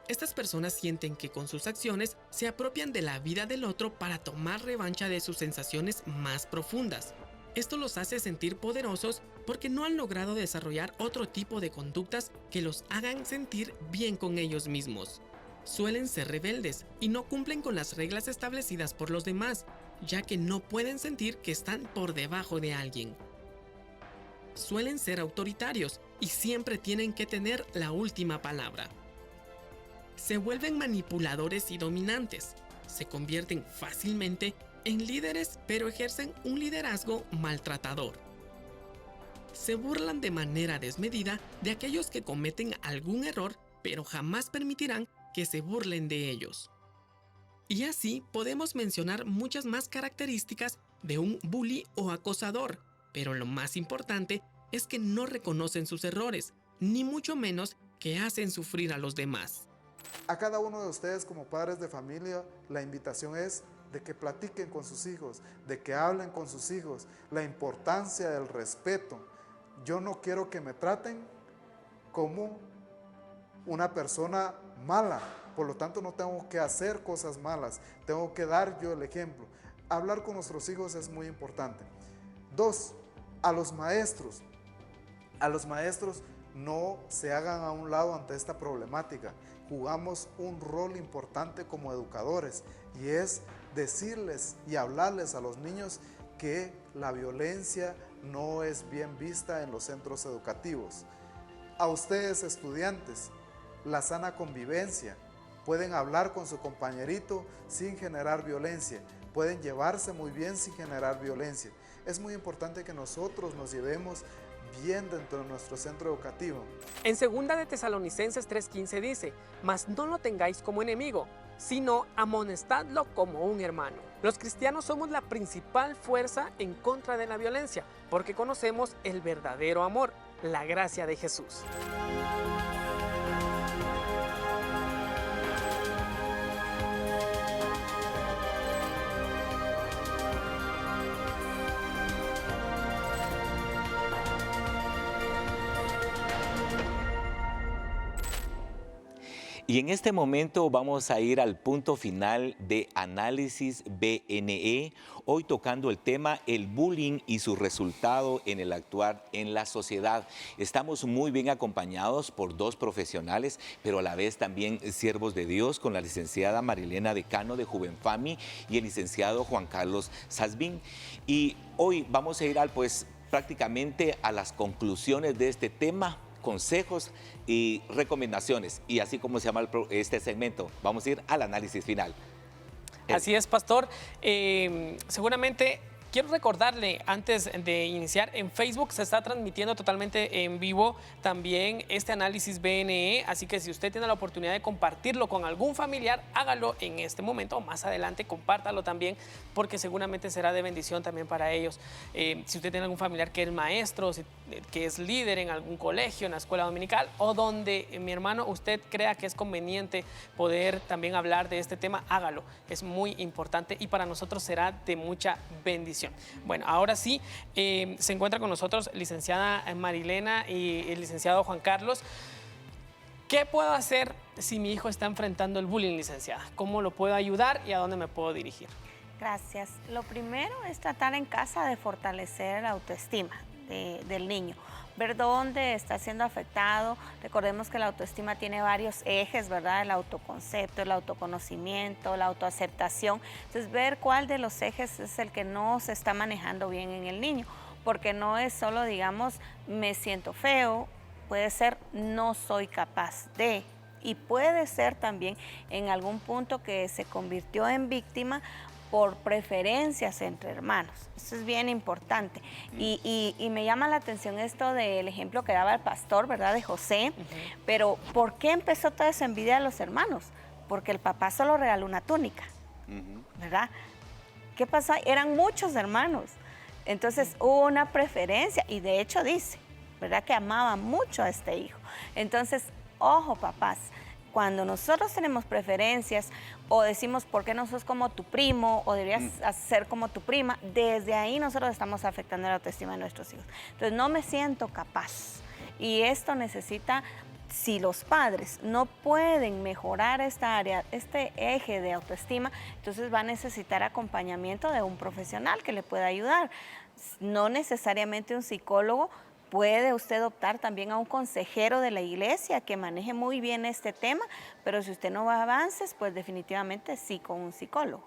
Estas personas sienten que con sus acciones se apropian de la vida del otro para tomar revancha de sus sensaciones más profundas. Esto los hace sentir poderosos porque no han logrado desarrollar otro tipo de conductas que los hagan sentir bien con ellos mismos. Suelen ser rebeldes y no cumplen con las reglas establecidas por los demás, ya que no pueden sentir que están por debajo de alguien. Suelen ser autoritarios y siempre tienen que tener la última palabra. Se vuelven manipuladores y dominantes. Se convierten fácilmente en líderes, pero ejercen un liderazgo maltratador. Se burlan de manera desmedida de aquellos que cometen algún error, pero jamás permitirán que se burlen de ellos. Y así podemos mencionar muchas más características de un bully o acosador, pero lo más importante es que no reconocen sus errores, ni mucho menos que hacen sufrir a los demás. A cada uno de ustedes como padres de familia, la invitación es de que platiquen con sus hijos, de que hablen con sus hijos, la importancia del respeto. Yo no quiero que me traten como una persona mala, por lo tanto no tengo que hacer cosas malas, tengo que dar yo el ejemplo. Hablar con nuestros hijos es muy importante. 2, a los maestros no se hagan a un lado ante esta problemática. Jugamos un rol importante como educadores y es decirles y hablarles a los niños que la violencia no es bien vista en los centros educativos. A ustedes, estudiantes, la sana convivencia. Pueden hablar con su compañerito sin generar violencia. Pueden llevarse muy bien sin generar violencia. Es muy importante que nosotros nos llevemos bien dentro de nuestro centro educativo. En 2 de Tesalonicenses 3:15 dice, mas no lo tengáis como enemigo, sino amonestadlo como un hermano. Los cristianos somos la principal fuerza en contra de la violencia, porque conocemos el verdadero amor, la gracia de Jesús. Y en este momento vamos a ir al punto final de Análisis BNE, hoy tocando el tema el bullying y su resultado en el actuar en la sociedad. Estamos muy bien acompañados por 2 profesionales, pero a la vez también siervos de Dios, con la licenciada Marilena Decano de Juvenfami y el licenciado Juan Carlos Sasbin. Y hoy vamos a ir prácticamente a las conclusiones de este tema, consejos y recomendaciones, y así como se llama este segmento, vamos a ir al análisis final. Así es, pastor. Seguramente quiero recordarle, antes de iniciar, en Facebook se está transmitiendo totalmente en vivo también este análisis BNE, así que si usted tiene la oportunidad de compartirlo con algún familiar, hágalo en este momento o más adelante, compártalo también, porque seguramente será de bendición también para ellos. Si usted tiene algún familiar que es maestro, que es líder en algún colegio, en la escuela dominical, o donde, mi hermano, usted crea que es conveniente poder también hablar de este tema, hágalo. Es muy importante y para nosotros será de mucha bendición. Bueno, ahora sí, se encuentra con nosotros licenciada Marilena y el licenciado Juan Carlos. ¿Qué puedo hacer si mi hijo está enfrentando el bullying, licenciada? ¿Cómo lo puedo ayudar y a dónde me puedo dirigir? Gracias. Lo primero es tratar en casa de fortalecer la autoestima del niño, ver dónde está siendo afectado. Recordemos que la autoestima tiene varios ejes, ¿verdad? El autoconcepto, el autoconocimiento, la autoaceptación. Entonces, ver cuál de los ejes es el que no se está manejando bien en el niño, porque no es solo, digamos, me siento feo, puede ser no soy capaz de, y puede ser también en algún punto que se convirtió en víctima por preferencias entre hermanos. Eso es bien importante. Y me llama la atención esto del ejemplo que daba el pastor, ¿verdad?, de José. Pero ¿por qué empezó toda esa envidia de los hermanos? Porque el papá solo regaló una túnica, ¿verdad? ¿Qué pasó? Eran muchos hermanos. Entonces hubo una preferencia y de hecho dice, ¿verdad?, que amaba mucho a este hijo. Entonces, ojo, papás, cuando nosotros tenemos preferencias o decimos, ¿por qué no sos como tu primo? O deberías ser como tu prima. Desde ahí nosotros estamos afectando la autoestima de nuestros hijos. Entonces, no me siento capaz. Y esto necesita, si los padres no pueden mejorar esta área, este eje de autoestima, entonces va a necesitar acompañamiento de un profesional que le pueda ayudar. No necesariamente un psicólogo. Puede usted optar también a un consejero de la iglesia que maneje muy bien este tema, pero si usted no va a avances, pues definitivamente sí con un psicólogo.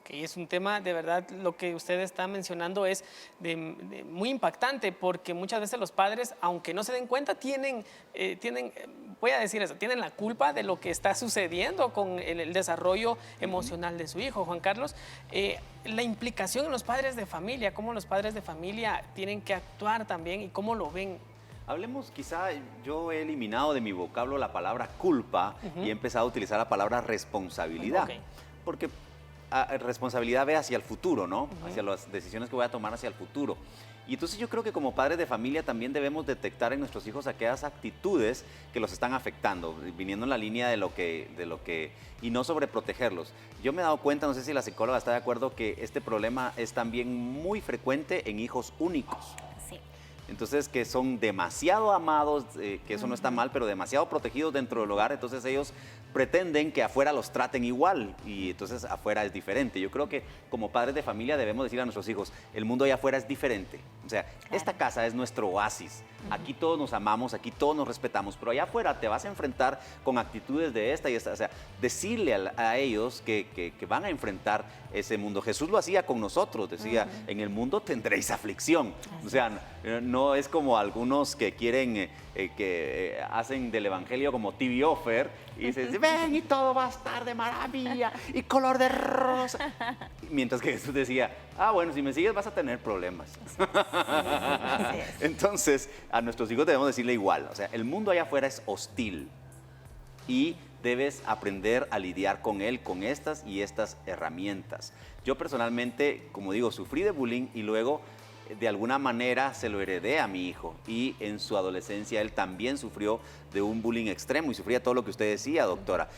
Que es un tema, de verdad, lo que usted está mencionando es muy impactante, porque muchas veces los padres, aunque no se den cuenta, tienen voy a decir eso, tienen la culpa de lo que está sucediendo con el desarrollo emocional de su hijo. Juan Carlos, la implicación en los padres de familia, cómo los padres de familia tienen que actuar también y cómo lo ven. Hablemos, quizá yo he eliminado de mi vocablo la palabra culpa y he empezado a utilizar la palabra responsabilidad. Porque responsabilidad ve hacia el futuro, ¿no? Hacia las decisiones que voy a tomar hacia el futuro. Y entonces yo creo que como padres de familia también debemos detectar en nuestros hijos aquellas actitudes que los están afectando, viniendo en la línea de lo que y no sobreprotegerlos. Yo me he dado cuenta, no sé si la psicóloga está de acuerdo, que este problema es también muy frecuente en hijos únicos. Sí. Entonces, que son demasiado amados, que eso no está mal, pero demasiado protegidos dentro del hogar, entonces ellos pretenden que afuera los traten igual y entonces afuera es diferente. Yo creo que como padres de familia debemos decir a nuestros hijos, el mundo allá afuera es diferente, O sea, esta casa es nuestro oasis. Aquí todos nos amamos, aquí todos nos respetamos, pero allá afuera te vas a enfrentar con actitudes de esta y esta. O sea, decirle a ellos que van a enfrentar ese mundo. Jesús lo hacía con nosotros, decía, en el mundo tendréis aflicción. O sea, no es como algunos que quieren, que hacen del evangelio como TV offer y dicen, ven y todo va a estar de maravilla y color de rosa. Mientras que Jesús decía, bueno, si me sigues vas a tener problemas. Así es. Entonces, a nuestros hijos debemos decirle igual. O sea, el mundo allá afuera es hostil y debes aprender a lidiar con él, con estas y estas herramientas. Yo personalmente, como digo, sufrí de bullying y luego de alguna manera se lo heredé a mi hijo, y en su adolescencia él también sufrió de un bullying extremo y sufría todo lo que usted decía, doctora.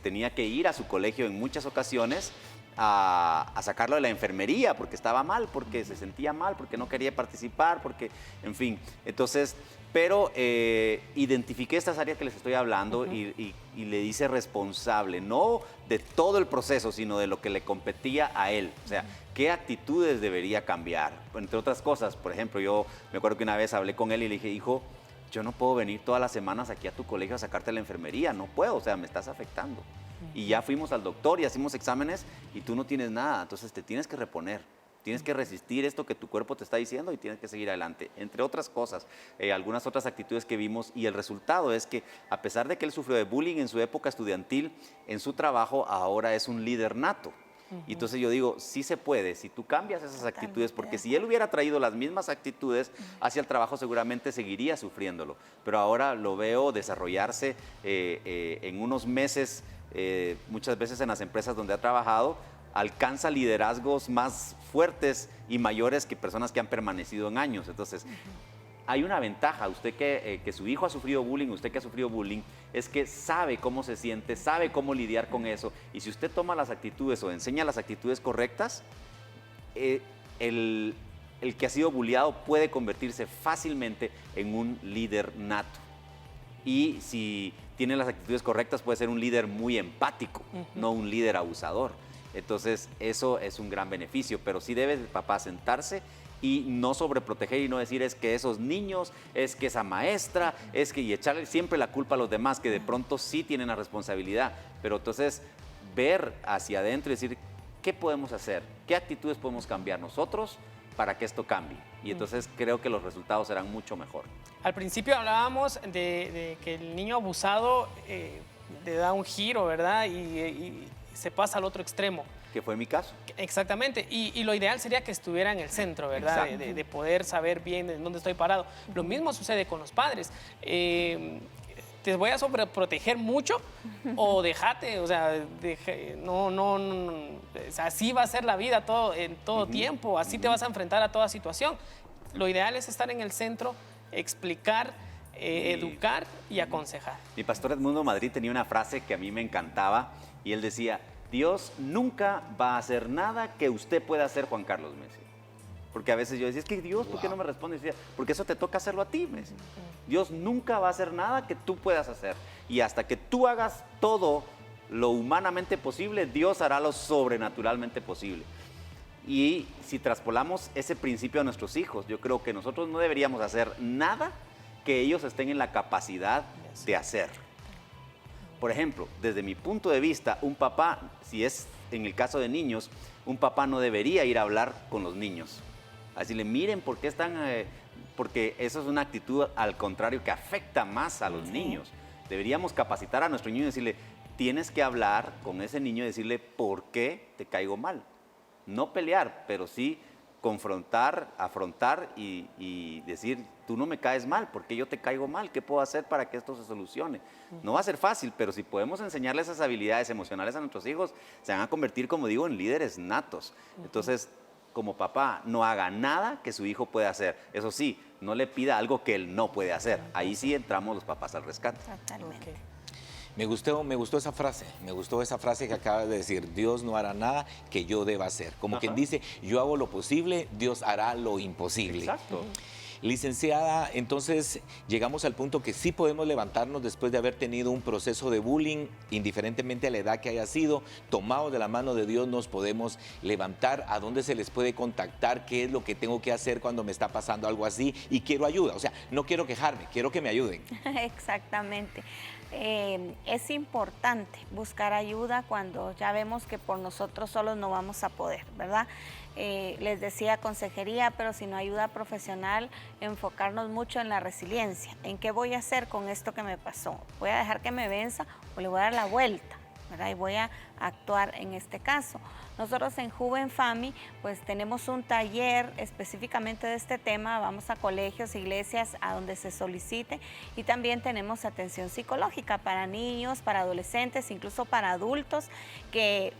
Tenía que ir a su colegio en muchas ocasiones a sacarlo de la enfermería porque estaba mal, porque se sentía mal, porque no quería participar, porque, en fin. Entonces, pero identifiqué estas áreas que les estoy hablando y le hice responsable, no de todo el proceso, sino de lo que le competía a él. O sea, qué actitudes debería cambiar. Entre otras cosas, por ejemplo, yo me acuerdo que una vez hablé con él y le dije, hijo, yo no puedo venir todas las semanas aquí a tu colegio a sacarte de la enfermería, no puedo, o sea, me estás afectando. Y ya fuimos al doctor y hicimos exámenes y tú no tienes nada, entonces te tienes que reponer. Tienes que resistir esto que tu cuerpo te está diciendo y tienes que seguir adelante. Entre otras cosas, algunas otras actitudes que vimos, y el resultado es que a pesar de que él sufrió de bullying en su época estudiantil, en su trabajo ahora es un líder nato. Y entonces yo digo, sí se puede, si tú cambias esas actitudes, porque si él hubiera traído las mismas actitudes hacia el trabajo, seguramente seguiría sufriéndolo. Pero ahora lo veo desarrollarse en unos meses, muchas veces en las empresas donde ha trabajado, alcanza liderazgos más fuertes y mayores que personas que han permanecido en años. Entonces, hay una ventaja, usted que su hijo ha sufrido bullying, usted que ha sufrido bullying, es que sabe cómo se siente, sabe cómo lidiar con eso, y si usted toma las actitudes o enseña las actitudes correctas, el que ha sido bulliado puede convertirse fácilmente en un líder nato. Y si tiene las actitudes correctas, puede ser un líder muy empático, no un líder abusador. Entonces, eso es un gran beneficio, pero sí debe el papá sentarse y no sobreproteger y no decir es que esos niños, es que esa maestra, es que, y echarle siempre la culpa a los demás, que de pronto sí tienen la responsabilidad. Pero entonces, ver hacia adentro y decir, ¿qué podemos hacer? ¿Qué actitudes podemos cambiar nosotros para que esto cambie? Y entonces creo que los resultados serán mucho mejor. Al principio hablábamos de que el niño abusado le da un giro, ¿verdad? Y se pasa al otro extremo. Que fue mi caso. Exactamente, y lo ideal sería que estuviera en el centro, ¿verdad? De poder saber bien en dónde estoy parado. Lo mismo sucede con los padres. ¿Te voy a sobreproteger mucho o déjate? O sea, así va a ser la vida en todo tiempo, así te vas a enfrentar a toda situación. Lo ideal es estar en el centro, explicar, educar y aconsejar. Mi pastor Edmundo Madrid tenía una frase que a mí me encantaba y él decía, Dios nunca va a hacer nada que usted pueda hacer, Juan Carlos, me decía. Porque a veces yo decía, es que Dios, ¿por qué no me responde? Y decía, porque eso te toca hacerlo a ti, me decía. Dios nunca va a hacer nada que tú puedas hacer. Y hasta que tú hagas todo lo humanamente posible, Dios hará lo sobrenaturalmente posible. Y si traspolamos ese principio a nuestros hijos, yo creo que nosotros no deberíamos hacer nada que ellos estén en la capacidad de hacer. Por ejemplo, desde mi punto de vista, un papá, si es en el caso de niños, un papá no debería ir a hablar con los niños. A decirle, miren, ¿por qué están...? Porque eso es una actitud, al contrario, que afecta más a los niños. Deberíamos capacitar a nuestro niño y decirle, tienes que hablar con ese niño y decirle, ¿por qué te caigo mal? No pelear, pero sí confrontar, afrontar y decir, tú no me caes mal, ¿por qué yo te caigo mal? ¿Qué puedo hacer para que esto se solucione? No va a ser fácil, pero si podemos enseñarles esas habilidades emocionales a nuestros hijos, se van a convertir, como digo, en líderes natos. Entonces, como papá, no haga nada que su hijo pueda hacer. Eso sí, no le pida algo que él no puede hacer. Ahí sí entramos los papás al rescate. Totalmente. Me gustó esa frase que acaba de decir, Dios no hará nada que yo deba hacer. Como quien dice, yo hago lo posible, Dios hará lo imposible. Exacto. Licenciada, entonces llegamos al punto que sí podemos levantarnos después de haber tenido un proceso de bullying, indiferentemente a la edad que haya sido, tomados de la mano de Dios nos podemos levantar. ¿A dónde se les puede contactar? ¿Qué es lo que tengo que hacer cuando me está pasando algo así y quiero ayuda? O sea, no quiero quejarme, quiero que me ayuden. Exactamente. Es importante buscar ayuda cuando ya vemos que por nosotros solos no vamos a poder, ¿verdad? Les decía consejería, pero si no ayuda profesional, enfocarnos mucho en la resiliencia. ¿En qué voy a hacer con esto que me pasó? ¿Voy a dejar que me venza o le voy a dar la vuelta? ¿Verdad? Y voy a actuar en este caso. Nosotros en Juven Fami pues tenemos un taller específicamente de este tema, vamos a colegios, iglesias, a donde se solicite, y también tenemos atención psicológica para niños, para adolescentes, incluso para adultos que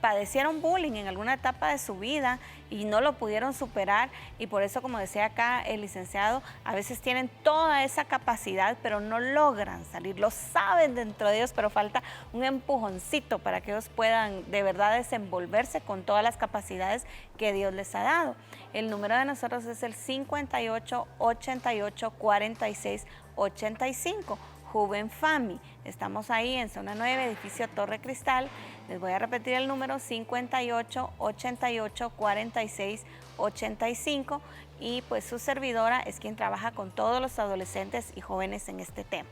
padecieron bullying en alguna etapa de su vida y no lo pudieron superar, y por eso, como decía acá el licenciado, a veces tienen toda esa capacidad pero no logran salir, lo saben dentro de ellos, pero falta un empujoncito para que ellos puedan de verdad desenvolverse con todas las capacidades que Dios les ha dado. El número de nosotros es el 58 88 46 85. Juven Fami. Estamos ahí en zona 9, edificio Torre Cristal. Les voy a repetir el número: 58 88 46 85, y pues su servidora es quien trabaja con todos los adolescentes y jóvenes en este tema.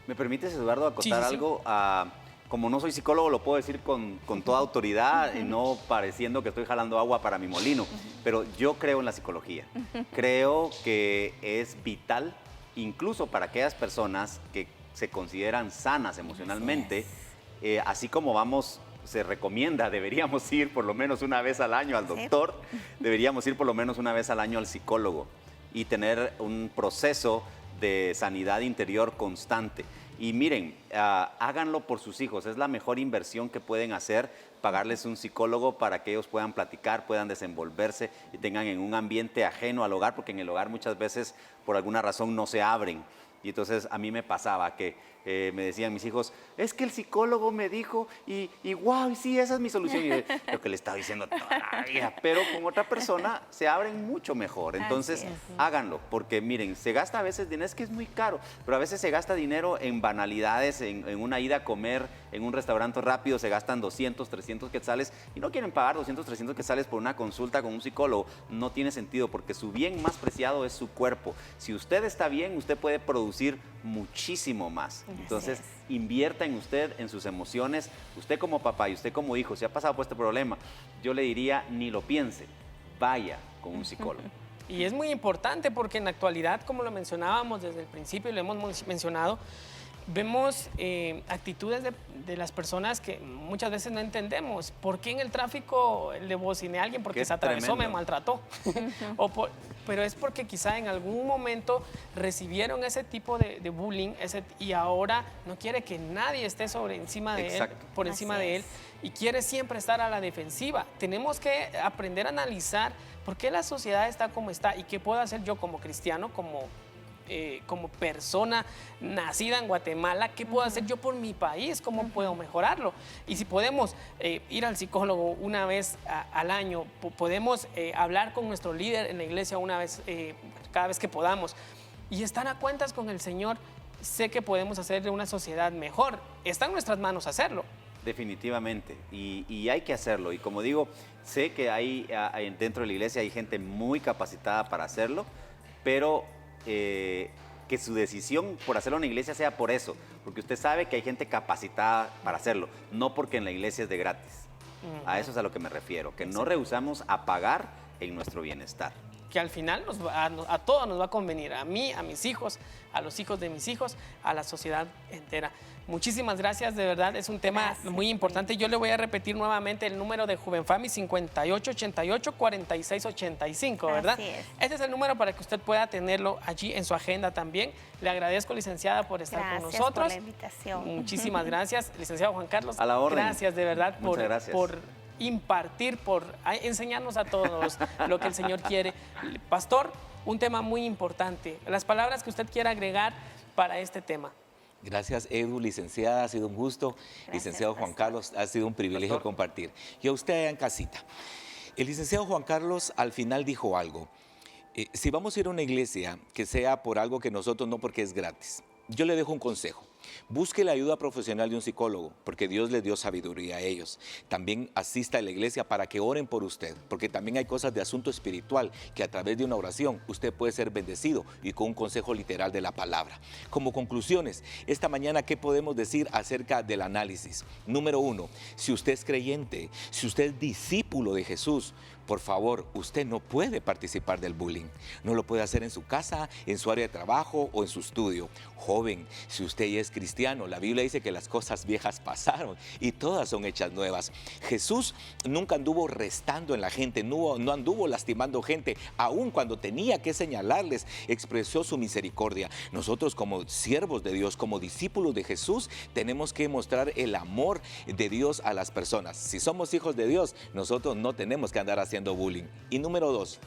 ¿Me permites, Eduardo, acotar Sí. algo? Como no soy psicólogo, lo puedo decir con toda autoridad y no pareciendo que estoy jalando agua para mi molino, pero yo creo en la psicología. Creo que es vital, incluso para aquellas personas que se consideran sanas emocionalmente, así como se recomienda, deberíamos ir por lo menos una vez al año al doctor, deberíamos ir por lo menos una vez al año al psicólogo y tener un proceso de sanidad interior constante. Y miren, háganlo por sus hijos, es la mejor inversión que pueden hacer, pagarles un psicólogo para que ellos puedan platicar, puedan desenvolverse y tengan en un ambiente ajeno al hogar, porque en el hogar muchas veces por alguna razón no se abren. Y entonces a mí me pasaba que me decían mis hijos, es que el psicólogo me dijo y wow, sí, esa es mi solución. Y yo, lo que le estaba diciendo todavía, pero con otra persona se abren mucho mejor. Entonces háganlo, porque miren, se gasta a veces dinero, es que es muy caro, pero a veces se gasta dinero en banalidades, en una ida a comer en un restaurante rápido, se gastan 200, 300 quetzales y no quieren pagar 200, 300 quetzales por una consulta con un psicólogo. No tiene sentido, porque su bien más preciado es su cuerpo. Si usted está bien, usted puede producir muchísimo más. Entonces, invierta en usted, en sus emociones. Usted como papá y usted como hijo, si ha pasado por este problema, yo le diría, ni lo piense, vaya con un psicólogo. Y es muy importante porque en la actualidad, como lo mencionábamos desde el principio y lo hemos mencionado, vemos actitudes de las personas que muchas veces no entendemos. ¿Por qué en el tráfico le bociné a alguien porque se atravesó, me maltrató? Pero es porque quizá en algún momento recibieron ese tipo de bullying y ahora no quiere que nadie esté encima de él, por encima de él, y quiere siempre estar a la defensiva. Tenemos que aprender a analizar por qué la sociedad está como está y qué puedo hacer yo como cristiano, como persona nacida en Guatemala, ¿qué puedo hacer yo por mi país? ¿Cómo puedo mejorarlo? Y si podemos ir al psicólogo una vez al año, podemos hablar con nuestro líder en la iglesia una vez, cada vez que podamos, y estar a cuentas con el Señor, sé que podemos hacer de una sociedad mejor. Está en nuestras manos hacerlo. Definitivamente, y hay que hacerlo. Y como digo, sé que dentro de la iglesia hay gente muy capacitada para hacerlo, pero que su decisión por hacerlo en la iglesia sea por eso, porque usted sabe que hay gente capacitada para hacerlo, no porque en la iglesia es de gratis. A eso es a lo que me refiero, que no rehusamos a pagar en nuestro bienestar. Que al final a todos nos va a convenir, a mí, a mis hijos, a los hijos de mis hijos, a la sociedad entera. Muchísimas gracias, de verdad, es un tema muy importante. Yo le voy a repetir nuevamente el número de Juven Fami, 5888 4685, ¿verdad? Así es. Este es el número para que usted pueda tenerlo allí en su agenda también. Le agradezco, licenciada, por estar con nosotros. Gracias por la invitación. Muchísimas gracias, licenciado Juan Carlos. A la orden. Gracias, de verdad, Muchas gracias. por impartir, por enseñarnos a todos lo que el Señor quiere. Pastor, un tema muy importante. Las palabras que usted quiera agregar para este tema. Gracias, Edu, licenciada, ha sido un gusto. Gracias, Licenciado Juan pastor. Carlos, ha sido un privilegio Pastor. compartir. Y a usted allá en casita. El licenciado Juan Carlos al final dijo algo. Si vamos a ir a una iglesia, que sea por algo que nosotros no, porque es gratis. Yo le dejo un consejo. Busque la ayuda profesional de un psicólogo, porque Dios les dio sabiduría a ellos. También asista a la iglesia para que oren por usted, porque también hay cosas de asunto espiritual que a través de una oración usted puede ser bendecido y con un consejo literal de la palabra. Como conclusiones, esta mañana, ¿qué podemos decir acerca del análisis? Número 1, si usted es creyente, si usted es discípulo de Jesús, por favor, usted no puede participar del bullying. No lo puede hacer en su casa, en su área de trabajo o en su estudio. Joven, si usted ya es cristiano, la Biblia dice que las cosas viejas pasaron y todas son hechas nuevas. Jesús nunca anduvo restando en la gente, no anduvo lastimando gente, aun cuando tenía que señalarles, expresó su misericordia. Nosotros, como siervos de Dios, como discípulos de Jesús, tenemos que mostrar el amor de Dios a las personas. Si somos hijos de Dios, nosotros no tenemos que andar haciendo bullying. Y número 2,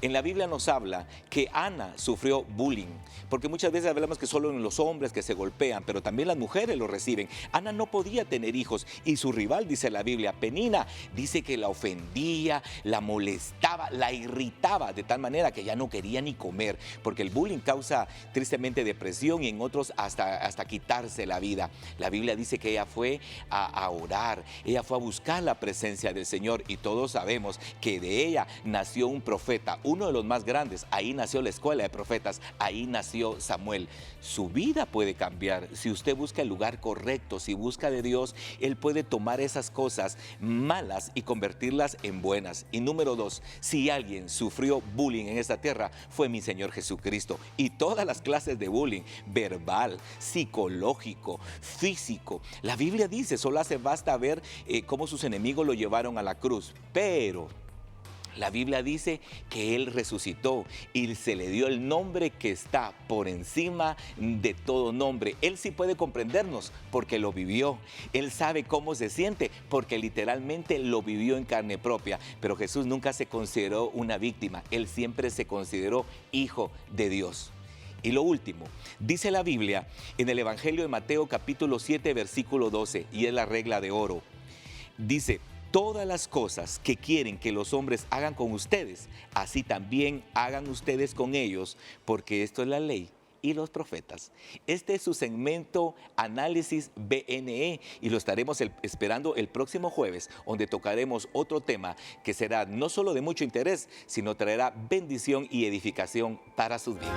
en la Biblia nos habla que Ana sufrió bullying, porque muchas veces hablamos que solo en los hombres que se golpean, pero también las mujeres lo reciben. Ana no podía tener hijos y su rival, dice la Biblia, Penina, dice que la ofendía, la molestaba, la irritaba de tal manera que ya no quería ni comer, porque el bullying causa tristemente depresión y en otros hasta quitarse la vida. La Biblia dice que ella fue a orar, ella fue a buscar la presencia del Señor y todos sabemos que de ella nació un profeta, uno de los más grandes. Ahí nació la escuela de profetas, ahí nació Samuel. Su vida puede cambiar si usted busca el lugar correcto, si busca de Dios. Él puede tomar esas cosas malas y convertirlas en buenas. Y número 2, si alguien sufrió bullying en esta tierra, fue mi Señor Jesucristo. Y todas las clases de bullying, verbal, psicológico, físico. La Biblia dice, solo hace basta ver cómo sus enemigos lo llevaron a la cruz. Pero la Biblia dice que Él resucitó y se le dio el nombre que está por encima de todo nombre. Él sí puede comprendernos porque lo vivió. Él sabe cómo se siente porque literalmente lo vivió en carne propia. Pero Jesús nunca se consideró una víctima. Él siempre se consideró hijo de Dios. Y lo último, dice la Biblia en el Evangelio de Mateo capítulo 7 versículo 12, y es la regla de oro. Dice: todas las cosas que quieren que los hombres hagan con ustedes, así también hagan ustedes con ellos, porque esto es la ley y los profetas. Este es su segmento Análisis BNE y lo estaremos esperando el próximo jueves, donde tocaremos otro tema que será no solo de mucho interés, sino traerá bendición y edificación para sus vidas.